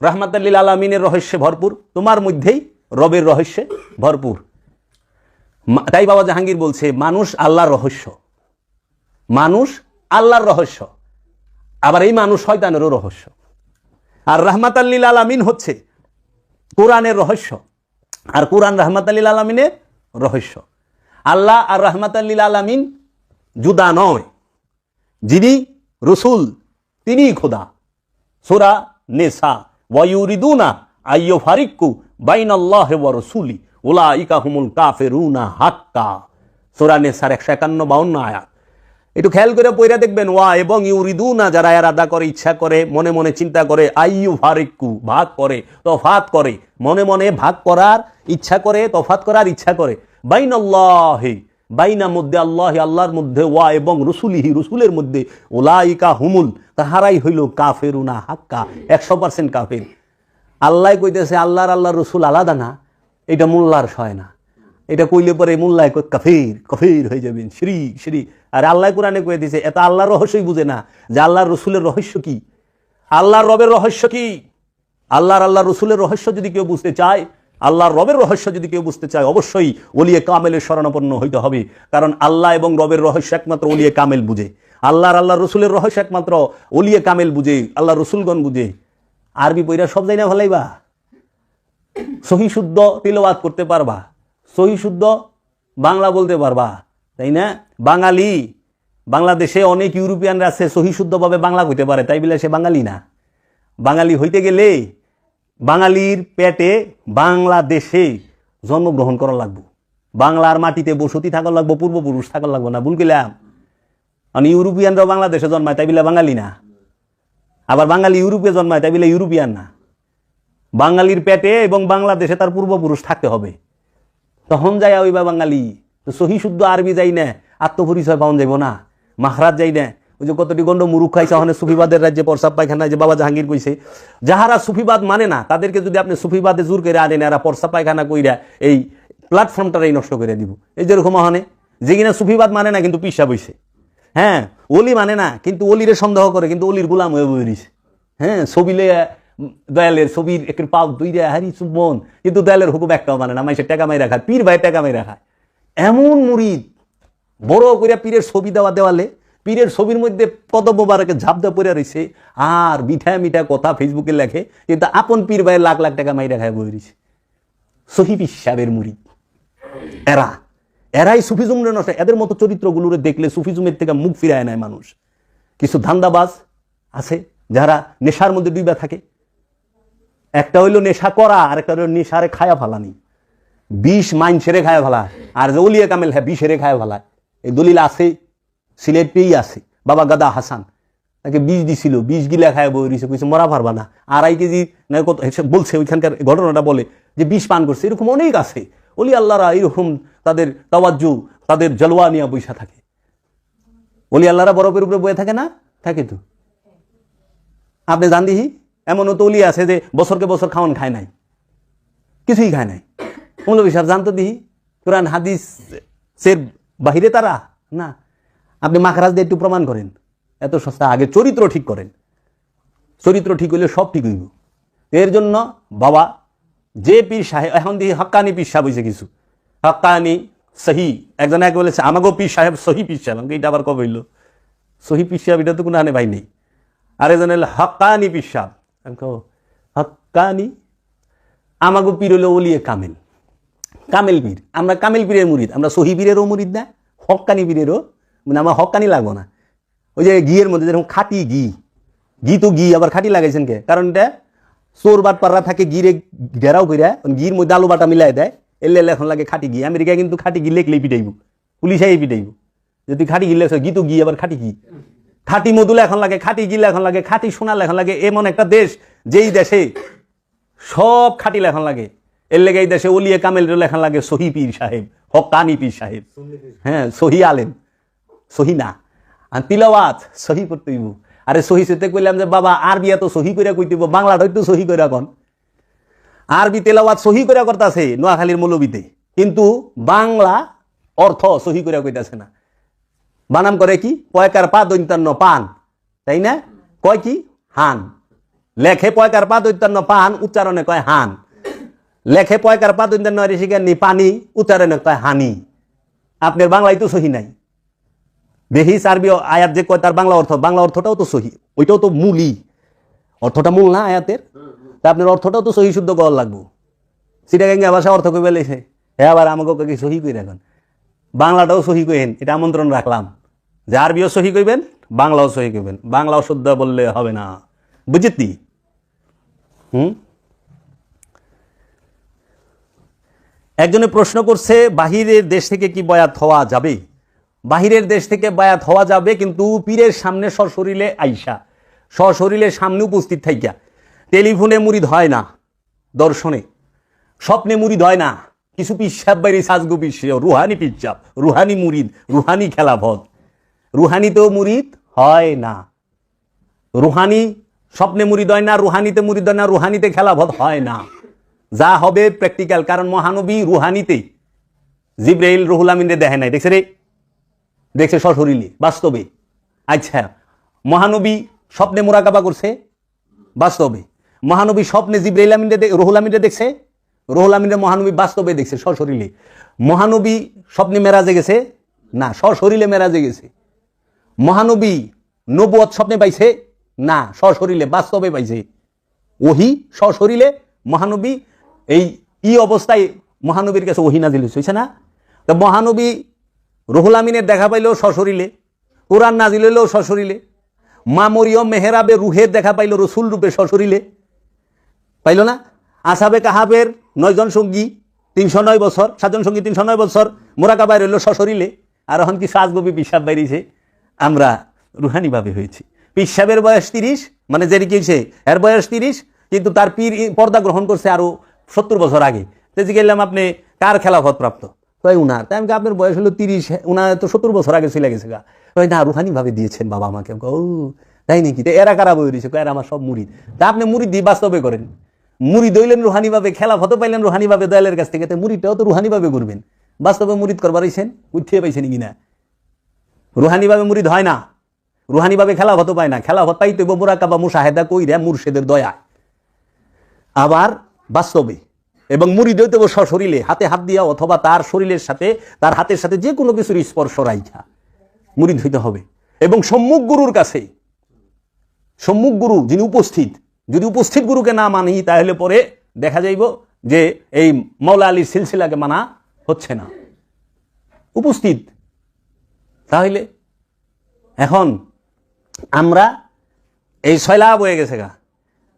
রহমাতুল লিল আলামিনের রহস্যে ভরপুর, তোমার মধ্যেই রবের রহস্যে ভরপুর। তাই বাবা জাহাঙ্গীর বলছে মানুষ আল্লাহর রহস্য, মানুষ আল্লাহর রহস্য, আবার এই মানুষ শয়তানেরও রহস্য। আর রাহমাতাল লিল আলামিন হচ্ছে কোরআনের রহস্য, আর কোরআন রাহমাতাল লিল আলামিনের রহস্য। আল্লাহ আর রাহমাতাল লিল আলামিন জুদা নয়, যিনি রসুল তিনিই খোদা। সূরা নিসা, ওয়া ইউরিদুনা আইয়ুফারিকু বাইনাল্লাহি ওয়া রাসূলি উলাইকা হুমুল কাফিরুনা হাক্কা। সূরা নিসার 151-52 আয়াত। একটু খেয়াল করে পড়ে দেখবেন, ওয়া এবং ইউরিদুনা, যারা এরাদা করে, ইচ্ছা করে, মনে মনে চিন্তা করে, আইয়ুফারিকু ভাগ করে, তফাত করে, মনে মনে ভাগ করার ইচ্ছা করে, তফাত করার ইচ্ছা করে, বাইনাল্লাহি, বাইনা মধ্যে আল্লাহি, আল্লাহর মধ্যে, ওয়া এবং রসুলিহি, রসুলের মধ্যে, উলাইকা হুমুল, তাহারাই হইল কাফেরুনা হাক্কা, 100% কাফের। আল্লাহ কইতেছে আল্লাহর রসুল আলাদা না, এটা মোল্লার সয় না। এটা কইলে পরে মোল্লায় কাফির কাফির হয়ে যাবেন, শিরিক শিরিক। আর আল্লাহ কোরআনে কয়ে দিয়েছে এত আল্লাহর রহস্যই বুঝে না যে আল্লাহর রসুলের রহস্য কি, আল্লাহর রবের রহস্য কি। আল্লাহর রসুলের রহস্য যদি কেউ বুঝতে চায়, আল্লাহর রবের রহস্য যদি কেউ বুঝতে চায়, অবশ্যই ওলিয়ে কামেলের শরণাপন্ন হইতে হবে। কারণ আল্লাহ এবং রবের রহস্য একমাত্র ওলিয়ে কামেল বুঝে। আল্লাহর রসুলের রহস্য একমাত্র ওলিয়ে কামেল বুঝে, আল্লাহ রসুলগণ বুঝে। আরবি পইরা সব যাই না ভালাইবা, সহি শুদ্ধ তিলাওয়াত করতে পারবা, সহি শুদ্ধ বাংলা বলতে পারবা, তাই না? বাঙালি, বাংলাদেশে অনেক ইউরোপিয়ানরা আছে সহি শুদ্ধভাবে বাংলা কইতে পারে, তাই বলে সে বাঙালি না। বাঙালি হইতে গেলে বাঙালির পেটে বাংলাদেশে জন্মগ্রহণ করা লাগবো, বাংলার মাটিতে বসতি থাকা লাগবো, পূর্বপুরুষ থাকা লাগবো না। ভুল গেলাম? মানে ইউরোপিয়ানরাও বাংলাদেশে জন্মায়, তাই বলে বাঙালি না। আবার বাঙালি ইউরোপে জন্মায়, তাই বলে ইউরোপিয়ান না। বাঙালির পেটে এবং বাংলাদেশে তার পূর্বপুরুষ থাকতে হবে, তখন যাই ওইবা বাঙালি। তো সহি শুদ্ধ আরবি যাই না, আত্মপরিচয় পাওয়া যাইব না, মাখরাজ যাই না। ওই যে কতটি গন্ড মুরুখ খাইছে ওখানে সুফিবাদের রাজ্যে প্রসাব পায়খানা, যে বাবা জাহাঙ্গীর কইছে, যাহারা সুফিবাদ মানে না তাদেরকে যদি আপনি সুফিবাদে জোর করে আনেন, এরা প্রসাব পায়খানা কইরা এই প্ল্যাটফর্মটাই নষ্ট করে দিব। এই যেরকম ওখানে যে কিনা সুফিবাদ মানে না কিন্তু পিসা বইছে, হ্যাঁ, ওলি মানে না কিন্তু ওলিরে সন্দেহ করে, কিন্তু ওলির গোলাম হয়ে বইছে। হ্যাঁ, ছবিলে দয়ালের ছবির একের পাও দুইটা হারি চুম্বন, কিন্তু দয়ালের হুকুম একটাও মানে না, মাইসের টাকা মাই রাখায়, পীর ভাই টাকা মাই রাখায়। এমন মুরিদ বড় করে পীরের ছবি দেওয়া দেওয়ালে, পীরের ছবির মধ্যে কত মোবারকে ঝাপ দেওয়া পড়ে রয়েছে, আর মিঠা মিঠা কথা ফেসবুকে লেখে, কিন্তু আপন পীর ভাইয়ের লাখ লাখ টাকা মাই রাখায় বই রয়েছে। সহিবি সাহেবের মুরিদ এরাই সুফিজম নষ্ট। এদের মতো চরিত্রগুলোরে দেখলে সুফিজমের থেকে মুখ ফিরায় নেয় মানুষ। কিছু ধান্দাবাজ আছে যারা নেশার মধ্যে ডুইবা থাকে, একটা হইলো নেশা করা, আর একটা হইলো নেশারে খায়া ফালানি। 20 মাইন সেরে খায়া ফেলা, আর যে ওলিয়া কামেল হ্যাঁ 20 সেরে খায়া ফেলায়। এই দলিল আছে, সিলেটেই আছে। বাবা গাদা হাসান তাকে 20 দিছিল, 20 গিলা খায় বই রয়েছে, কইছে মরা পারবা না। 2.5 কেজি না কত বলছে, ওইখানকার ঘটনাটা বলে যে 20 পান করছে। এরকম অনেক আছে ওলি আল্লাহরা, এরকম তাদের তাওয়াজ্জু, তাদের জলওয়া নিয়ে বৈশা থাকে। ওলি আল্লাহরা বরফের উপরে বয়ে থাকে না? থাকে তো। আপনি জান দিহি এমনও তো ওলি আছে যে বছরকে বছর খাওয়ান খায় নাই, কিছুই খায় নাই। মৌলভী সাহেব জানতো দিহি কোরআন হাদিসের বাহিরে তারা না। আপনি মাখরাজ দিয়ে একটু প্রমাণ করেন, এত সস্তা। আগে চরিত্র ঠিক করেন, চরিত্র ঠিক হইলে সব ঠিক হইব। এর জন্য বাবা যে পীর সাহেব এখন দিয়ে হক্কানি পীর সাহেব হয়েছে কিছু হক্কানি সহি একজন এক বলেছে আমাকেও পীর সাহেব সহি পীর সাহেব আমাকে এটা আবার কবে হইল সহি পীর সাহেব এটা তো কোনো আনে ভাই নেই আর একজন হলো হক্কানি পীর সাহেব আমি কো হক্কানি আমাকেও পীর হলো ওলিয়ে কামেল কামেল পীর আমরা কামেল পীরের মুরিদ আমরা সহি পীরেরও মুরিদ না হক্কানি পীরেরও মানে আমার হক্কানি লাগবো না ওই যে ঘিয়ের মধ্যে যেরকম খাঁটি ঘি তো ঘি আবার খাঁটি লাগাইছেন কে কারণ এটা চোর বাট পাড়া থাকে গিরে ঘেরাও কইরা ঘির মধ্যে আলু বাটা মিলাই দেয় এলে এখন লাগে খাঁটি ঘি আমেরিকায় কিন্তু খাঁটি ঘি লেখলেই পিটাইব পুলিশাই পিটাইব যদি খাঁটি ঘি লেখছ ঘি তো ঘি আবার খাঁটি ঘি খাঁটি মধুলে এখন লাগে খাঁটি গিলে এখন লাগে খাঁটি সোনালে এখন লাগে এমন একটা দেশ যেই দেশে সব খাঁটি লেখন লাগে এর লেগে এই দেশে ওলিয়ে কামেল লেখন লাগে সহি পীর সাহেব হক্কানি পীর সাহেব হ্যাঁ সহি আলেম সহি না আর তিলাওয়াত সহি করতে হইব আরে সহি সেতে কইলাম যে বাবা আরবি এত সহি কইরা কইতেইব বাংলাটা একটু সহি কইরা কোন আরবি তেলাওয়াত সহি কইরা করতেছে নোয়াখালীর মৌলবীতে কিন্তু বাংলা অর্থ সহি কইরা কইতাছে না বানাম করে কি পয়কার পা দৈন্তান্ন পান তাই না কয় কি হান লেখে পয়কার পা দৈন্তান্ন পান উচ্চারণে কয় হান লেখে পয়কার পা দৈন্তান্ন ঋষিজ্ঞানী পানি উচ্চারণে কয় হানি আপনার বাংলায় তো সহি নাই দেখি আরবি আয়াত যে কয় তার বাংলা অর্থটাও তো সহি ওইটাও তো মূলই অর্থটা মূল না আয়াতের তা আপনার অর্থটাও তো সহি শুদ্ধ করার লাগবো চিটাগাঙ্গা ভাষা অর্থ কই বেলেছে হ্যাঁ আবার আমাকে সহি কই রাখেন বাংলাটাও সহি কইেন এটা আমন্ত্রণ রাখলাম যে আরবিও সহি কইবেন বাংলাও সহি কইবেন বাংলাও শুদ্ধ বললে হবে না বুঝতি একজনে প্রশ্ন করছে বাহিরের দেশ থেকে কি বয়াত হওয়া যাবে বাহিরের দেশ থেকে বায়াত হওয়া যাবে কিন্তু পীরের সামনে সশরীরে আইসা সশরীরে সামনে উপস্থিত থাইকা টেলিফোনে মুরিদ হয় না দর্শনে স্বপ্নে মুরিদ হয় না কিছু পিসাব বাইরে সাজগো পিসাব রুহানি পিসাব রুহানি মুরিদ রুহানি খেলাফত রুহানিতেও মুরিদ হয় না রুহানি স্বপ্নে মুরিদ হয় না রুহানিতে মুরিদ হয় না রুহানিতে খেলাফত হয় না যা হবে প্র্যাকটিক্যাল কারণ মহানবী রুহানিতে জিব্রাইল রুহুল আমিনরে দেখে নাই দেখছে রে দেখছে সশরীরে বাস্তবে আচ্ছা মহানবী স্বপ্নে মুরাকাবা করছে বাস্তবে মহানবী স্বপ্নে জিব্রাইল আমিনরে রুহুল আমিনরে দেখছে রুহুল আমিনরে মহানবী বাস্তবে দেখছে সশরীরে মহানবী স্বপ্নে মেরাজে গেছে না সশরীরে মেরাজে গেছে মহানবী নবুয়ত স্বপ্নে পাইছে না সশরীরে বাস্তবে পাইছে ওহি সশরীরে মহানবী এই অবস্থায় মহানবীর কাছে ওহি নাজিল হইছে না তো মহানবী রুহুল আমিনের দেখা পাইলেও সশরীরে কোরআন নাজিল হইলেও সশরীরে মা মরিয়ম মেহরাবে রুহের দেখা পাইল রসুল রূপে সশরীরে পাইল না আসাবে কাহাবের 9 জন সঙ্গী 309 বছর 7 জন সঙ্গী 309 বছর মোরাকাবায় রইল সশরীরে আর এখন কি সাজগবি পিসাব বাইরেছে আমরা রুহানিভাবে হয়েছি পিসাবের বয়স 30 মানে যেটি কিছে এর বয়স 30 কিন্তু তার পীর পর্দা গ্রহণ করছে আরো 70 বছর আগে তেজি গেলাম আপনি কার খেলাফত প্রাপ্ত কই উনার তাই আমি আপনার বয়স হলো 30 উনার তো 70 বছর আগে চলে গেছে গা কই না রুহানিভাবে দিয়েছেন বাবা আমাকে ও তাই নাকি এরা কারা বই দিয়েছে কই এরা আমার সব মুরিদ তা আপনি মুরিদ দিয়ে বাস্তবে করেন মুরিদ হইলেন রুহানিভাবে খেলাফত পাইলেন রুহানিভাবে দয়ালের কাছ থেকে তো মুরিদটাও তো রুহানিভাবে করবেন বাস্তবে মুরিদ করবার আইছেন উঠিয়ে পাইছেন কিনা রুহানিভাবে মুরিদ হয় না রুহানিভাবে খেলাফত পায় না খেলাফত পাইতে মুরাকাবা মুশাহেদা কইরা মুর্শিদের দয়া আবার বাস্তবে এবং মুরিদ হইতে সশরীরে হাতে হাত দিয়া অথবা তার শরীরের সাথে তার হাতের সাথে যে কোনো কিছুর স্পর্শ রাইখা মুরিদ হইতে হবে এবং সম্মুখ গুরুর কাছে সম্মুখ গুরু যিনি উপস্থিত যদি উপস্থিত গুরুকে না মানি তাহলে পরে দেখা যাইব যে এই মাওলা আলীর সিলসিলাকে মানা হচ্ছে না উপস্থিত তাহলে এখন আমরা এই সয়লাভ হয়ে গেছে গা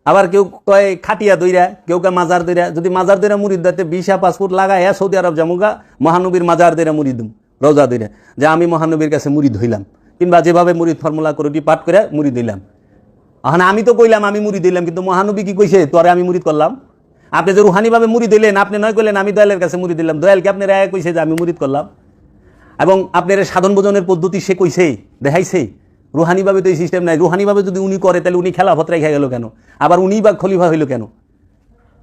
আবার কেউ কয় খাটিয়া দইরা কেউ কে মাজার দইরা যদি মাজার দইরা মুরিদ দিতে ভিসা পাসপোর্ট লাগায় সৌদি আরব জামুগা মহানবীর মাজার দইরা মুরিদ রোজা দইরা যে আমি মহানবীর কাছে মুরিদ হইলাম কিংবা যেভাবে মুরিদ ফর্মুলা করে পাঠ করে মুরিদ হইলাম এখন আমি তো কইলাম আমি মুরিদ হইলাম কিন্তু মহানবী কি কইছে তোরে আমি মুরিদ করলাম আপনি যে রুহানিভাবে মুরিদ হইলেন আপনি নয় কইলেন আমি দয়ালের কাছে মুরিদ দিলাম দয়ালকে আপনার আয়া কইছে যে আমি মুরিদ করলাম এবং আপনার সাধন ভোজনের পদ্ধতি সে কইছে দেখাইছে রুহানিভাবে তো এই সিস্টেম নাই রুহানিভাবে যদি উনি করে তাহলে উনি খেলাফত রেখে গেল কেন আবার উনি বা খলিফা হইল কেন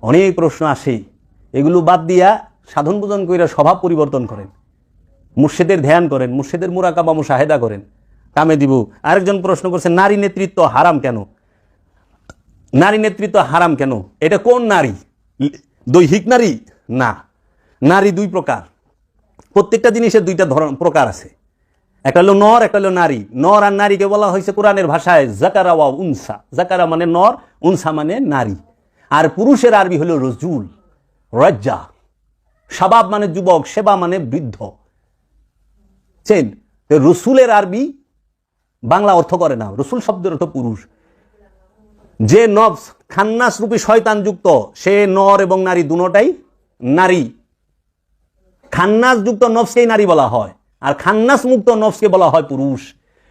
অনেক প্রশ্ন আসে এগুলো বাদ দিয়া সাধন ভোজন কইরা স্বভাব পরিবর্তন করেন মুর্শিদের ধ্যান করেন মুর্শিদের মুরাকাবা মুশাহেদা করেন কামে দিব আরেকজন প্রশ্ন করছে নারী নেতৃত্ব হারাম কেন নারী নেতৃত্ব হারাম কেন এটা কোন নারী দৈহিক নারী না, নারী দুই প্রকার, প্রত্যেকটা জিনিসের দুইটা প্রকার আছে, একটা হলো নর, একটা হলো নারী। নর আর নারীকে বলা হয়েছে কোরআনের ভাষায় জাকারা ওয়া উনসা। জাকারা মানে নর, উনসা মানে নারী। আর পুরুষের আরবি হলো রজুল, রাজ্জা। শাবাব মানে যুবক, সেবা মানে বৃদ্ধ। চেন রসুলের আরবি বাংলা অর্থ করে না, রসুল শব্দের অর্থ পুরুষ। যে নফস খান্নাস রূপী শয়তান যুক্ত, সে নর এবং নারী দুটোটাই নারী। খান্নাস যুক্ত নফসকেই নারী বলা হয়, আর খান্নাস মুক্ত নফসকে বলা হয় পুরুষ।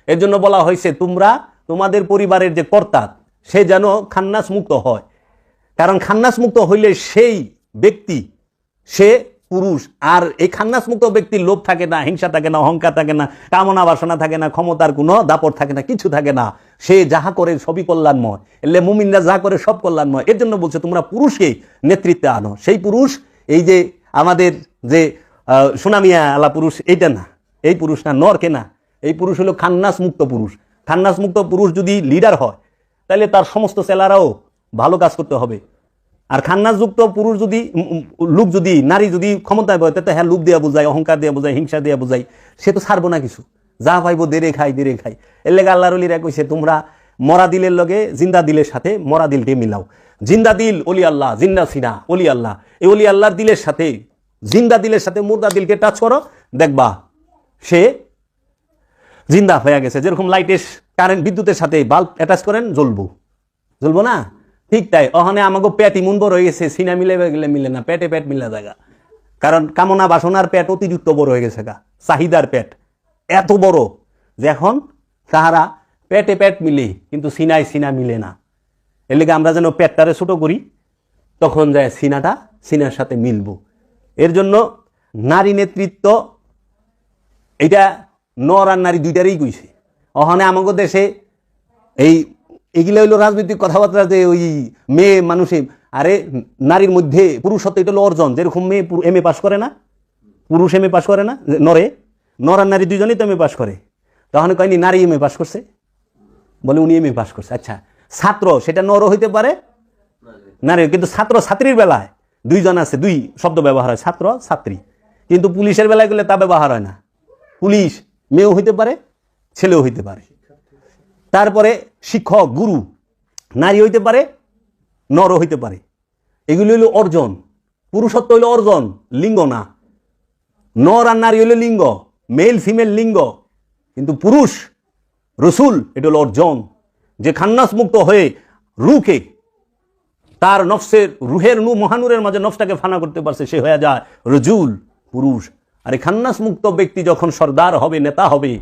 এর জন্য বলা হয়েছে তোমরা তোমাদের পরিবারের যে কর্তা সে যেন খান্নাস মুক্ত হয়, কারণ খান্নাস মুক্ত হইলে সেই ব্যক্তি সে পুরুষ। আর এই খান্নাস মুক্ত ব্যক্তির লোভ থাকে না, হিংসা থাকে না, অহংকার থাকে না, কামনা বাসনা থাকে না, ক্ষমতার কোনো দাপট থাকে না, কিছু থাকে না। সে যাহা করে সবই কল্যাণময়, এলে মুমিনরা যা করে সব কল্যাণময়। এর জন্য বলছে তোমরা পুরুষকে নেতৃত্বে আনো। সেই পুরুষ এই যে আমাদের যে সুনামিয়া আলা পুরুষ, এইটা না, এই পুরুষ না, নরকে না। এই পুরুষ হলো খান্নাস মুক্ত পুরুষ। খান্নাস মুক্ত পুরুষ যদি লিডার হয় তাহলে তার সমস্ত ছেলেরাও ভালো কাজ করতে হবে। আর খান্নাসযুক্ত পুরুষ যদি লোক যদি নারী যদি ক্ষমতায় বয়, তাতে হ্যাঁ লোভ দেওয়া বোঝায়, অহংকার দেওয়া বোঝায়, হিংসা দেওয়া বোঝায়, সে তো ছাড়বো না কিছু, যা পাইবো দেরে খাই দেরে খাই। এর লেগে আল্লাহর ওলিরা কইছে তোমরা মরা দিলের লগে জিন্দা দিলের সাথে মরা দিলকে মিলাও। জিন্দা দিল অলি আল্লাহ, জিন্দা সিনা অলি আল্লাহ। এই অলি আল্লাহর দিলের সাথে জিন্দা দিলের সাথে মুর্দা দিলকে টাচ করো, দেখবা সে জিন্দা হয়ে গেছে। যেরকম লাইটের কারেন্ট বিদ্যুতের সাথে বাল্ব অ্যাটাচ করেন, জ্বলবো, জ্বলবো না? ঠিক তাই ওখানে আমাকে পেট ইমন বড় হয়ে গেছে, সিনা মিলে গেলে মিলে না, পেটে পেট মিলে জায়গা। কারণ কামনা বাসনার পেট অতিরিক্ত বড় হয়ে গেছে গা, চাহিদার পেট এত বড় যে এখন তাহারা পেটে পেট মিলে কিন্তু সিনায় সিনা মিলে না। এর লেগে আমরা যেন পেটটারে ছোট করি, তখন যায় সিনাটা সিনার সাথে মিলবো। এর জন্য নারী নেতৃত্ব এটা নর আর নারী দুইটারই কইছে। ওখানে আমাকে দেশে এইগুলো হইলো রাজনৈতিক কথাবার্তা, যে ওই মেয়ে মানুষে, আরে নারীর মধ্যে পুরুষত্ব এটা হলো অর্জন। যেরকম মেয়ে এম এ পাস করে না, পুরুষ এম এ পাস করে না, নর আর নারী দুইজনেই তো এম এ পাস করে। তখন কয়নি নারী এম এ পাস করছে, বলে উনি এম এ পাস করছে। আচ্ছা, ছাত্র সেটা নরও হইতে পারে নারী, কিন্তু ছাত্র ছাত্রীর বেলায় দুইজন আছে, দুই শব্দ ব্যবহার হয়, ছাত্র ছাত্রী। কিন্তু পুলিশের বেলায় গেলে তা ব্যবহার হয় না। পুলিশ মেয়েও হইতে পারে, ছেলেও হইতে পারে। তারপরে শিক্ষক গুরু নারী হইতে পারে, নরও হইতে পারে। এগুলি হইল অর্জন। পুরুষত্ব হইল অর্জন, লিঙ্গ না। নর আর নারী হইল লিঙ্গ, মেল ফিমেল লিঙ্গ। কিন্তু পুরুষ রসুল এটা হলো অর্জন। যে খান্নাস মুক্ত হয়ে রুকে তার নফসের রুহের মহানুরের মাঝে নফসটাকে ফানা করতে পারছে, সে হয়ে যায় রজুল, পুরুষ। আর এই খান্নাস মুক্ত ব্যক্তি যখন সর্দার হবে, নেতা হবে,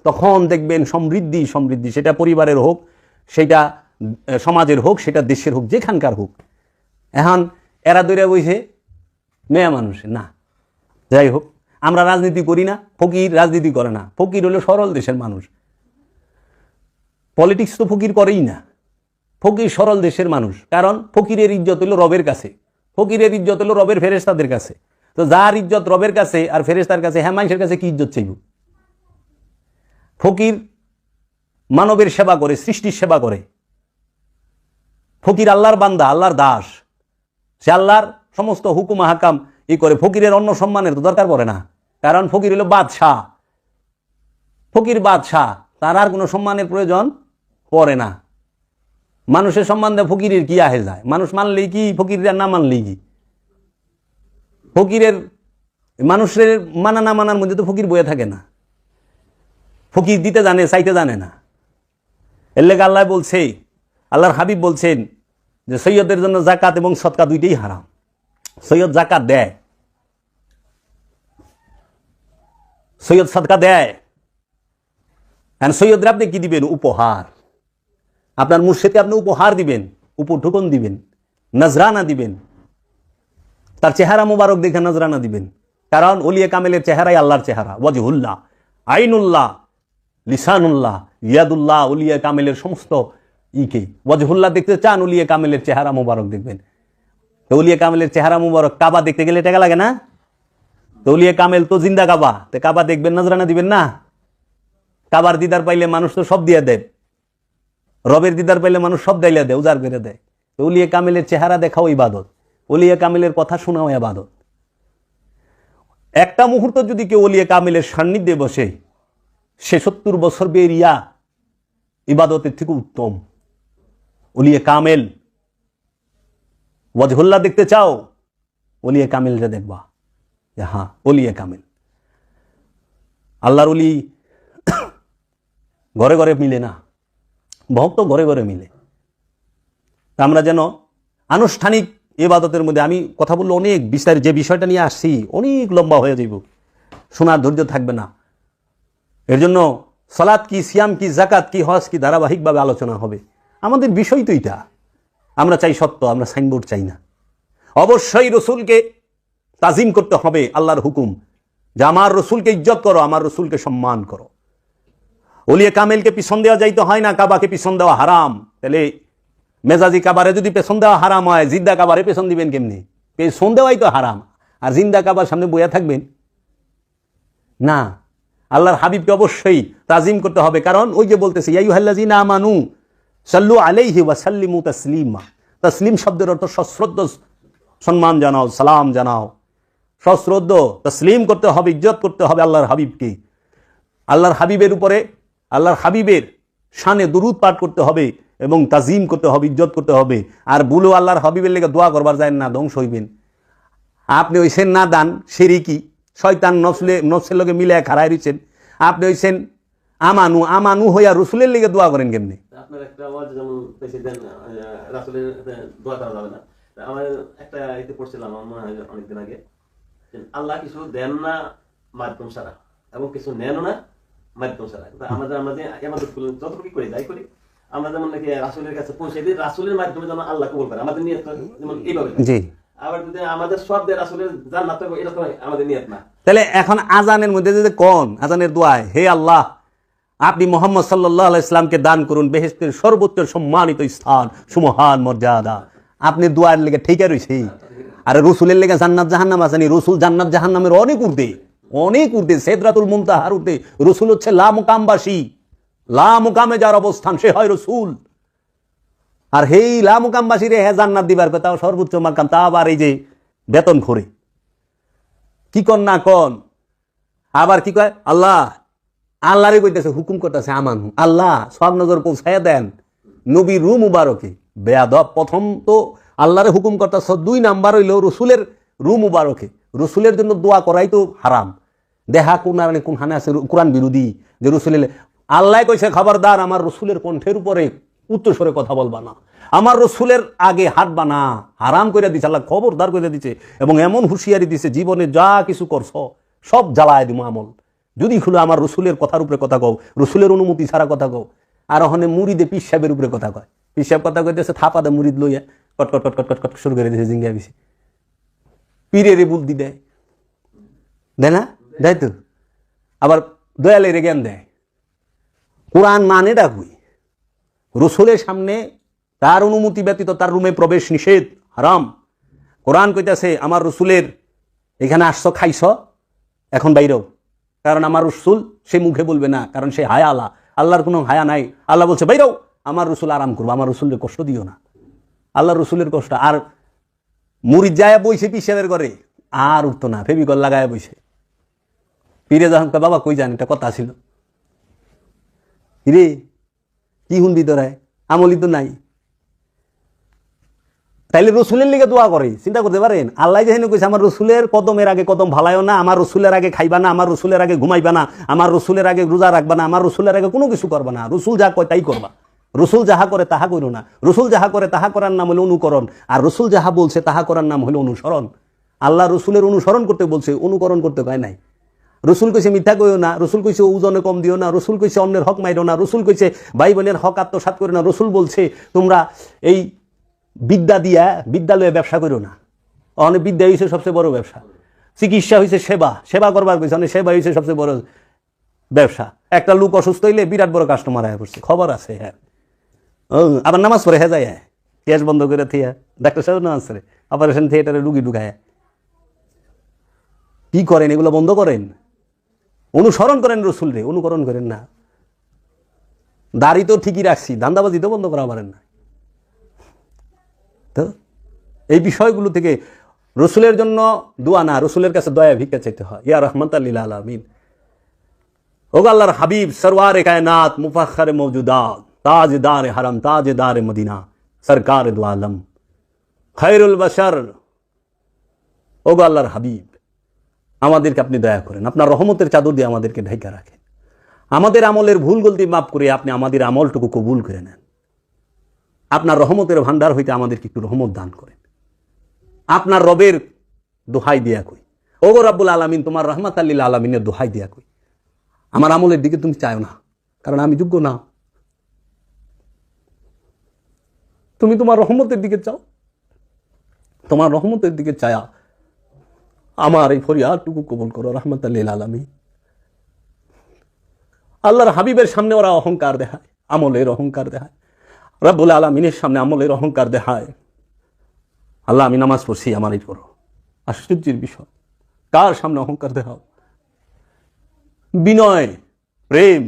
তখন দেখবেন সমৃদ্ধি সমৃদ্ধি, সেটা পরিবারের হোক, সেটা সমাজের হোক, সেটা দেশের হোক, যেখানকার হোক। এখন এরা দৈরা বইছে মেয়ে মানুষ না। যাই হোক, আমরা রাজনীতি করি না, ফকির রাজনীতি করে না। ফকির হলো সরল দেশের মানুষ, পলিটিক্স তো ফকির করেই না। ফকির সরল দেশের মানুষ, কারণ ফকিরের ইজ্জত হলো রবের কাছে, ফকিরের ইজ্জত হলো রবের ফেরেশতাদের কাছে। তো যার ইজ্জত রবের কাছে আর ফেরেশতার কাছে, হ্যাঁ মানুষের কাছে কি ইজ্জত চাইব? ফকির মানবের সেবা করে, সৃষ্টির সেবা করে। ফকির আল্লাহর বান্দা, আল্লাহর দাস, সে আল্লাহর সমস্ত হুকুম হাকাম করে। ফকিরের অন্য সম্মানের তো দরকার পড়ে না, কারণ ফকির হলো বাদশাহ। ফকির বাদশাহ, তার আর কোনো সম্মানের প্রয়োজন পড়ে না। মানুষের সম্মান দেয় ফকিরের কি আহে যায়? মানুষ মানলেই কি, ফকিরের না মানলেই কি? ফকিরের মানুষের মানা না মানার মধ্যে তো ফকির বয়ে থাকে না। ফকির দিতে জানে, চাইতে জানে না। এর লেগে আল্লাহ বলছে, আল্লাহর হাবিব বলছেন যে সৈয়দের জন্য জাকাত এবং সদকা দুইটাই হারাম। সৈয়দ জাকাত দেয়, সৈয়দ সদকা দেয়, সৈয়দরা আপনি কি দিবেন? উপহার। আপনার মুর্শিদকে আপনি উপহার দিবেন, উপঢৌকন দিবেন, নজরানা দিবেন, তার চেহারা মুবারক দেখে নজরানা দিবেন। কারণ ওলিয়ে কামেলের চেহারাই আল্লাহর চেহারা। ওয়াজহুল্লাহ, আইনুল্লাহ, লিসানুল্লাহ, ইয়াদুল্লাহ, ওলিয়ে কামেলের সমস্ত ইকে ওয়াজহুল্লাহ দেখতে চান, ওলিয়ে কামেলের চেহারা মুবারক দেখবেন। তো ওলিয়ে কামেলের চেহারা মুবারক, কাবা দেখতে গেলে টাকা লাগে না? তো ওলিয়ে কামেল তো জিন্দা কাবা, তো কাবা দেখবেন, নজরানা দিবেন না? কাবার দিদার পাইলে মানুষ তো সব দিয়ে দেয়, রবের দিদার পাইলে মানুষ সব দাইলে দেয়, উজাড় করে দেয়। তো ওলিয়ে কামেলের চেহারা দেখাও ইবাদত। ওলিয়া কামিলের কথা শোনাও ইবাদত। একটা মুহূর্ত যদি কেউ ওলিয়া কামিলের সান্নিধ্যে বসে, সে 70 বছর বেরিয়া ইবাদতের থেকে উত্তম। ওলিয়া কামেল ওয়াজহুল্লাহ দেখতে চাও, ওলিয়া কামিলরা দেখবা যে হ্যাঁ ওলিয়া কামিল। আল্লাহর ওলি ঘরে ঘরে মিলে না, ভক্ত ঘরে ঘরে মিলে। আমরা যেন আনুষ্ঠানিক ইবাদতের মধ্যে, আমি কথা বললে অনেক বিস্তারিত, যে বিষয়টা নিয়ে আসছি অনেক লম্বা হয়ে যাইব, শোনার ধৈর্য থাকবে না। এর জন্য সালাত কি, সিয়াম কি, জাকাত কি, হজ কি ধারাবাহিকভাবে আলোচনা হবে। আমাদের বিষয় তো এটা, আমরা চাই সত্য, আমরা সাইনবোর্ড চাই না। অবশ্যই রসুলকে তাজিম করতে হবে, আল্লাহর হুকুম যে আমার রসুলকে ইজ্জত করো, আমার রসুলকে সম্মান করো। ওলিয়া কামেলকে পিছন দেওয়া যাইতে হয় না, কাবাকে পিছন দেওয়া হারাম। তাহলে মেজাজি কাবারে যদি পেছন দেওয়া হারাম হয়, জিদ্দা কাবারে পেছন দিবেন কেমনি? পেছন দেওয়াই তো হারাম, আর জিন্দা কাবার সামনে বইয়া থাকবেন না। আল্লাহর হাবিবকে অবশ্যই তাজিম করতে হবে, কারণ ওই যে বলতেছে ইয়া আইয়ুহাল্লাযীনা আমানু সাল্লু আলাইহি ওয়া সাল্লিমু তাসলিমা। তাসলিম শব্দের অর্থ সশ্রদ্ধ সম্মান জানাও, সালাম জানাও, সশ্রদ্ধ তসলিম করতে হবে, ইজ্জত করতে হবে আল্লাহর হাবিবকে। আল্লাহর হাবিবের উপরে, আল্লাহর হাবিবের শানে দুরূদ পাঠ করতে হবে এবং তাজিম করতে হবে, ইজ্জত করতে হবে। আর বুলো আল্লাহর হাবিবের লেগে দোয়া করবার যায় না, ধ্বংস হইবেন। আপনি হইছেন না দান শিরিকি, শয়তান নফসের লগে মিলে খাড়াই রইছেন। আপনি হইছেন আমানু, আমানু হইয়া রসুলের লেগে দোয়া করেন কেমনি? আপনার একটা আওয়াজ যেমন প্রেসিডেন্ট রাসূলের দোয়া করা যাবে না। আমার একটা এতে পড়ছিলাম আমার মনে হয় অনেকদিন আগে, আল্লাহ কিছু দেন না মাধ্যম ছাড়া এবং কিছু নেন না মাধ্যম ছাড়া। আমাদের যতটুকু করি যাই করি, আমরা যেমন নাকি রাসূলের কাছে পৌঁছে দিই, রাসূলের মাধ্যমে যেন আল্লাহ কবুল করে। আমাদের নিয়ত যেমন এইভাবে। আবার যদি আমাদের সব দিয়ে রাসূলের জান্নাত হবে, এটা তো আমাদের নিয়ত না। তাহলে এখন আজানের মধ্যে যদি কোন আজানের দোয়ায়, হে আল্লাহ আপনি মুহাম্মদ সাল্লাল্লাহু আলাইহি সাল্লামকে দান করুন বেহেশতের সর্বোচ্চ সম্মানিত স্থান, সুমহান মর্যাদা, আপনি দোয়ার লেগে ঠিকই রইছে। আর রসুলের লেগে জান্নাত জাহান্নাম আসেনি। রসুল জান্নাত জাহান্নামের অনেক ঊর্ধ্বে, অনেক ঊর্ধ্বে, সিদরাতুল মুনতাহার ঊর্ধ্বে। রসুল হচ্ছে লা মুকামবাসী, লা মুকামে যার অবস্থান সে হয় রসুল। আর হেই লা মুকামবাসী রে হে জান্নাত দিবার কথা, সর্বোচ্চ মাকাম, তা আবার এই যে বেতন খরে কি কন না কন। আবার কি কয় আল্লাহ, আল্লাহরে কইতেছে, হুকুম করতেছে আমানু, আল্লাহ সব নজর পৌঁছাইয়া দেন নবী রু মুবারকে। বেয়াদব, প্রথম তো আল্লাহরে হুকুম করতেছ, 2 নাম্বার হইল রসুলের রু মুবারকে। রসুলের জন্য দোয়া করাই তো হারাম। দেহা কোন হানে আছে কোরআন বিরোধী যে রসুলের। আল্লাহ কইছে খবরদার আমার রসুলের কণ্ঠের উপরে উচ্চস্বরে কথা বলবা না, আমার রসুলের আগে হাঁটবা না, হারাম করে দিছে আল্লাহ, খবরদার করে দিছে। এবং এমন হুঁশিয়ারি দিছে, জীবনে যা কিছু করছ সব জ্বালায় দিব আমল যদি খুলে আমার রসুলের কথার উপরে কথা কও, রসুলের অনুমতি ছাড়া কথা কও। আর ওখানে মুরিদে পীর সাহেবের উপরে কথা কয়, পীর সাহেব কথা কইতেছে, থাপা দে মুরিদ লইয়া কট কট কট কট কট শুরু করে দিয়েছে, জিঙ্গা বেশি পীরের বুদ্ধি দেয়, দেয় না? দেয় তো। আবার দয়ালের জ্ঞান দেয়। কোরআন মানে ডাকুই, রসুলের সামনে তার অনুমতি ব্যতীত তার রুমে প্রবেশ নিষেধ, হারাম। কোরআন কইতাছে আমার রসুলের এখানে আসছো, খাইছ, এখন বাইরেও, কারণ আমার রসুল সে মুখে বলবে না, কারণ সে হায়া আল্লাহ, আল্লাহর কোনো হায়া নাই। আল্লাহ বলছে বাইরেও, আমার রসুল আরাম করবো, আমার রসুলের কষ্ট দিও না, আল্লাহ রসুলের কষ্ট। আর মুরিদ যায় বইছে পিসাবের করে, আর উঠতো না, ফেবিকল লাগায় বইছে। পীরে যখন বাবা কই যান, এটা কথা ছিল রে, কি শুনবি তোরা, আমলি তো নাই। তাইলে রসুলের লিগে দোয়া করে, চিন্তা করতে পারেন? আল্লাহ যেখানে কইছে আমার রসুলের কদমের আগে কদম ভালাইও না, আমার রসুলের আগে খাইবা না, আমার রসুলের আগে ঘুমাইবা না, আমার রসুলের আগে রোজা রাখবা না, আমার রসুলের আগে কোনো কিছু করবা না। রসুল যা কয় তাই করবা, রসুল যাহা করে তাহা করো না। রসুল যাহা করে তাহা করার নাম হলো অনুকরণ, আর রসুল যাহা বলছে তাহা করার নাম হলো অনুসরণ। আল্লাহ রসুলের অনুসরণ করতে বলছে, অনুকরণ করতে কয় নাই। রসুল কইছে মিথ্যা কইও না, রসুল কইছে ওজনে কম দিও না, রসুল কইছে অন্যের হক মাইরো না, রসুল কইছে ভাই বোনের হক আত্মসাৎ করো না, রসুল বলছে তোমরা এই বিদ্যা দিয়া বিদ্যালয়ে ব্যবসা করো না। অনেক বিদ্যা হয়েছে সবচেয়ে বড় ব্যবসা, চিকিৎসা হয়েছে সেবা, সেবা করবার কইছে, অনেক সেবা হয়েছে সবচেয়ে বড় ব্যবসা। একটা লোক অসুস্থ হইলে বিরাট বড় কাস্টমার আয়া পড়ছে, খবর আছে। হ্যাঁ, আবার নামাজ পড়ে হ্যাঁ যায়, গ্যাস বন্ধ করে থিয়া ডাক্তার সাহেব নামাজ পড়ে, অপারেশন থিয়েটারে রুগী ঢুকায়। কি করেন এগুলো? বন্ধ করেন, অনুসরণ করেন রসুল রে, অনুকরণ করেন না। দাড়ি তো ঠিকই রাখছি, ধান্দাবাজি তো বন্ধ করা পারেন না। তো এই বিষয়গুলো থেকে রসুলের জন্য দোয়া না, রসুলের কাছে দয়া ভিক্ষা চাইতে হয়। ইয়া রহমাতাল লিল আলামিন, ও আল্লাহর হাবিব, সরওয়ারে কায়নাত, মুফাখখারে মওজুদাত, তাজদারে হারাম, তাজদারে মদিনা, সরকারে দু আলম, খায়রুল বাশার, ও আল্লাহর হাবিব, আমাদেরকে আপনি দয়া করেন, আপনার রহমতের চাদর দিয়ে আমাদেরকে ঢাকা রাখেন, আমাদের আমলের ভুল গলতি মাফ করে আপনি আমাদের আমলটুকু কবুল করে নেন, আপনার রহমতের ভান্ডার হইতে আমাদেরকে একটু রহমত দান করেন। আপনার রবের দোহাই দিয়া কই, ওগো রাব্বুল আলামিন, তোমার রহমাতাল লিল আলামিনের দোহাই দিয়া কই, আমার আমলের দিকে তুমি চাও না, কারণ আমি যোগ্য না, তুমি তোমার রহমতের দিকে চাও, তোমার রহমতের দিকে চায়া আমার এই ফরিয়াদটুকু কবুল করো রহমাতাল লিল আলামিন। আল্লাহর হাবিবের সামনে ওরা অহংকার দেখায়, আমলের অহংকার দেখায়, রাব্বুল আলামিনের সামনে আমলের অহংকার দেখায়। আল্লাহ আমি নামাজ পড়ছি, আমার এই করো, আশ্চর্যের বিষয়, কার সামনে অহংকার দেখাও? বিনয়, প্রেম,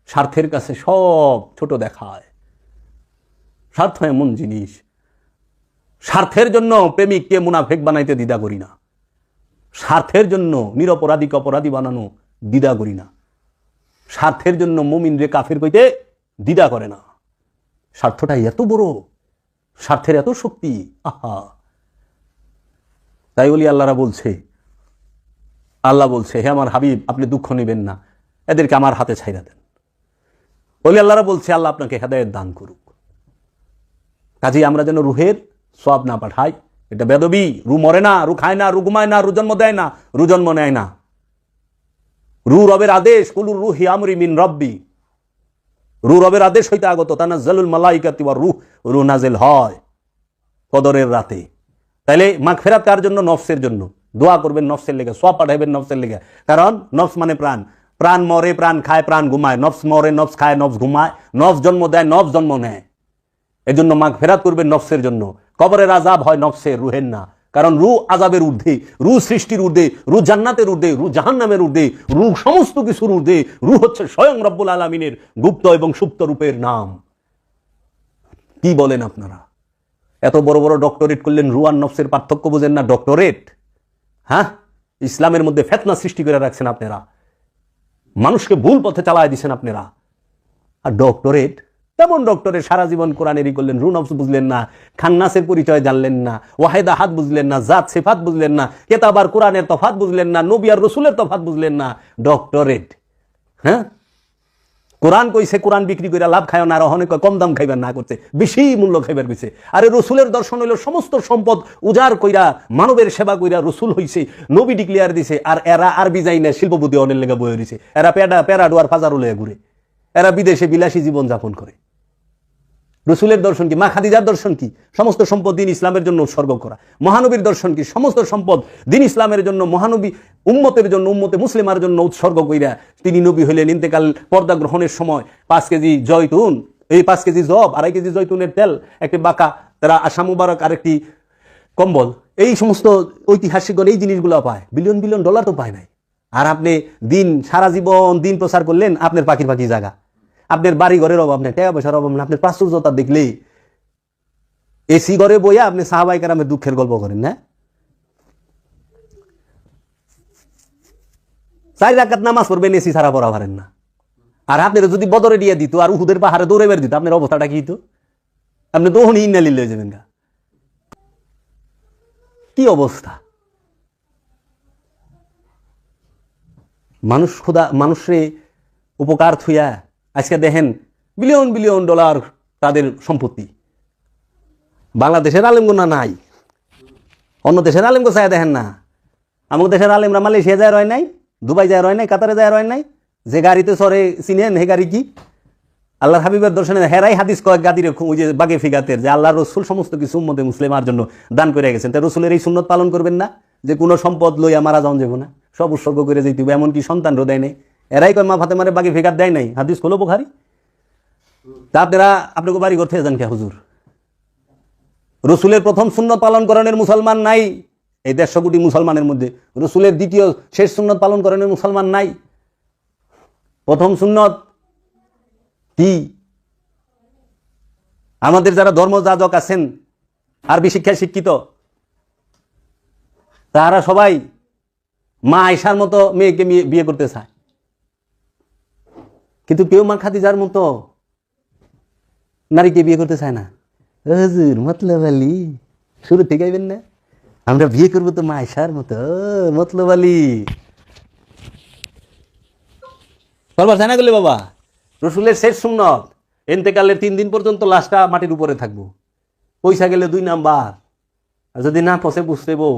স্বার্থের কাছে সব ছোট দেখায়। স্বার্থ এমন জিনিস, স্বার্থের জন্য প্রেমিককে মুনাফেক বানাইতে দ্বিধা করি না, স্বার্থের জন্য নিরপরাধীকে অপরাধী বানানো দ্বিধা করি না, স্বার্থের জন্য মুমিন রে কাফের কইতে দ্বিধা করে না। স্বার্থটা এত বড়, স্বার্থের এত শক্তি, আহা! তাই বলি আল্লাহরা বলছে, আল্লাহ বলছে, হে আমার হাবিব, আপনি দুঃখ নেবেন না, এদেরকে আমার হাতে ছাইরা দেন। বলি আল্লাহরা বলছে, আল্লাহ আপনাকে হেদায়েত দান করুক। কাজেই আমরা যেন রুহের সওয়াব না পাঠাই, এটা বেদবি। রু মরে না, রু খায় না, রু ঘুমায় না, রু জন্ম দেয় না, রু জন্ম নেয় না। রু রবের আদেশ, কুলুর রুহি আমরি মিন রব্বি, রু রবের আদেশ হইতে আগত, তানাজ্জালুল মালাইকাতু ওয়ার রূহ, রু নাজিল হয় কদরের রাতে। তাইলে মাগফিরাত কার জন্য? নফসের জন্য। দোয়া করবেন নফসের লেগে, সওয়াব পাঠাইবেন নফসের লেগে, কারণ নফস মানে প্রাণ, প্রাণ মরে, প্রাণ খায়, প্রাণ ঘুমায়, নফস মরে, নফস খায়, নফস ঘুমায়, নফস জন্ম দেয়, নফস জন্ম নেয়। এই জন্য মাগফিরাত করবেন নফসের জন্য। কবরের আযাব হয় নফসের, রুহের না, কারণ রু আযাবের ঊর্ধ্বে, রু সৃষ্টির ঊর্ধ্বে, রু জান্নাতের ঊর্ধ্বে, রু জাহান্নামের ঊর্ধ্বে, রু সমস্ত কিছুর ঊর্ধ্বে। রু হচ্ছে স্বয়ং রব্বুল আলামিনের গুপ্ত এবং সুপ্ত রূপের নাম। কি বলেন আপনারা? এত বড় বড় ডক্টরেট করলেন, রু আর নফসের পার্থক্য বোঝেন না? ডক্টরেট, হ্যাঁ, ইসলামের মধ্যে ফিতনা সৃষ্টি করে রাখছেন আপনারা, মানুষকে ভুল পথে চালায় দিচ্ছেন আপনারা। আর ডক্টরেট, তেমন ডক্টরেট সারা জীবন কোরআনেরই করলেন, রু নফস বুঝলেন না, খান্নাসের পরিচয় জানলেন না, ওয়াহিদ আহাদ বুঝলেন না, জাত সিফাত বুঝলেন না, কিতাব আর কোরআনের তফাৎ বুঝলেন না, নবী আর রসুলের তফাৎ বুঝলেন না। ডক্টরেট, হ্যাঁ, কোরআন কইছে কোরআন বিক্রি করে লাভ খায় না, আর অনেক কম দাম খাইবার না করছে, বেশি মূল্য খাইবার কইছে। আরে রসুলের দর্শন হইল সমস্ত সম্পদ উজাড় কইরা মানবের সেবা কইরা রসুল হইছে, নবী ডিক্লিয়ার দিছে। আর এরা আরবি যাই না, শিল্পপতি অনেক লেগে বয়ে রয়েছে, এরা প্যারাডুয়ার ফাজারু লয়ে ঘুরে, এরা বিদেশে বিলাসী জীবন যাপন করে। রসুলের দর্শন কি? মা খাদিজার দর্শন কি? সমস্ত সম্পদ দিন ইসলামের জন্য উৎসর্গ করা। মহানবীর দর্শন কি? সমস্ত সম্পদ দিন ইসলামের জন্য, মহানবী উম্মতের জন্য, উম্মতে মুসলিমার জন্য উৎসর্গ কইরা তিনি নবী হইলেন। ইন্তেকাল পর্দা গ্রহণের সময় 5 কেজি জয়তুন, এই 5 কেজি জব, 2.5 কেজি জয়তুনের তেল, একটি বাঁকা তারা আশা মুবারক, আর একটি কম্বল, এই সমস্ত ঐতিহাসিকগণ এই জিনিসগুলো পায়, বিলিয়ন বিলিয়ন ডলার তো পায় নাই। আর আপনি দিন সারা জীবন দিন প্রচার করলেন, আপনার পাখির পাখি জায়গা, আপনার বাড়ি ঘরের অভাব নেই, টাকা পয়সার অভাব নেই, আপনার প্রাচুর্যতা দেখলেই এসি ঘরে বইয়া আপনি সাহাবায়ে কেরামের দুঃখের গল্প করেন না। 4 রাকাত নামাজ পড়বেন, এসি ছাড়া পড়া পারেন না। আর আপনার যদি বদরে দিয়ে দিত আর উহুদের পাহাড়ে দৌড়ে বের দিত, আপনার অবস্থাটা কি হতো? আপনি তো ওহনি ইন্না লিল্লাহি যাবেন গা। কি অবস্থা! মানুষ খোদা মানুষরে উপকার থুইয়া আজকে দেখেন বিলিয়ন বিলিয়ন ডলার তাদের সম্পত্তি। বাংলাদেশের আলেমগুনা নাই, অন্য দেশের আলেমগো চাই দেখেন না। আমাদের দেশের আলেমরা মালয়েশিয়া যায় রয় নাই, দুবাই যায় রয় নাই, কাতারে যায় রয় নাই, যে গাড়িতে চড়ে চিনেন হে গাড়ি কি? আল্লাহর হাবিবের দর্শনে হেরাই হাদিস কয়েক গাদির ওই যে বাগে ফিগাতের, যে আল্লাহ রসুল সমস্ত কিছু উম্মতে মুসলিমার জন্য দান করে গেছেন। তাই রসুলের এই সুন্নত পালন করবেন না যে কোনো সম্পদ লইয়া মারা যাওয়া যাবো না, সব উৎসর্গ করে যেতে হবে, এমনকি সন্তানরও দেয় নাই। এরাই কয় মা ফাতেমারে বাগে ফিগার দেয় নাই, হাদিস খোলো বুখারী। তা আপনারা আপনাকে বাড়ি করতে যান কে হুজুর? রসুলের প্রথম সুন্নত পালন করানোর মুসলমান নাই এই 150 কোটি মুসলমানের মধ্যে। রসুলের দ্বিতীয় শেষ সুন্নত পালন করানোর মুসলমান নাই। প্রথম সুন্নত কি? আমাদের যারা ধর্মযাজক আছেন আরবি শিক্ষায় শিক্ষিত, তারা সবাই মা আয়েশার মতো মেয়েকে বিয়ে করতে চায়, কিন্তু কেউ মা খাদিজার মতো নারীকে বিয়ে করতে চায় না। হুজুর মতলব আলী, শুরু থেকে আইবেন না, আমরা বিয়ে করবো তো মা আয়েশার মতো, মতলব আলী করবার চায় না গেলে বাবা। রসুলের শেষ সুন্নত, এন্তেকালের 3 দিন পর্যন্ত লাশটা মাটির উপরে থাকবো, পয়সা গেলে 2 নাম্বার, আর যদি না পচে বুঝতে বউ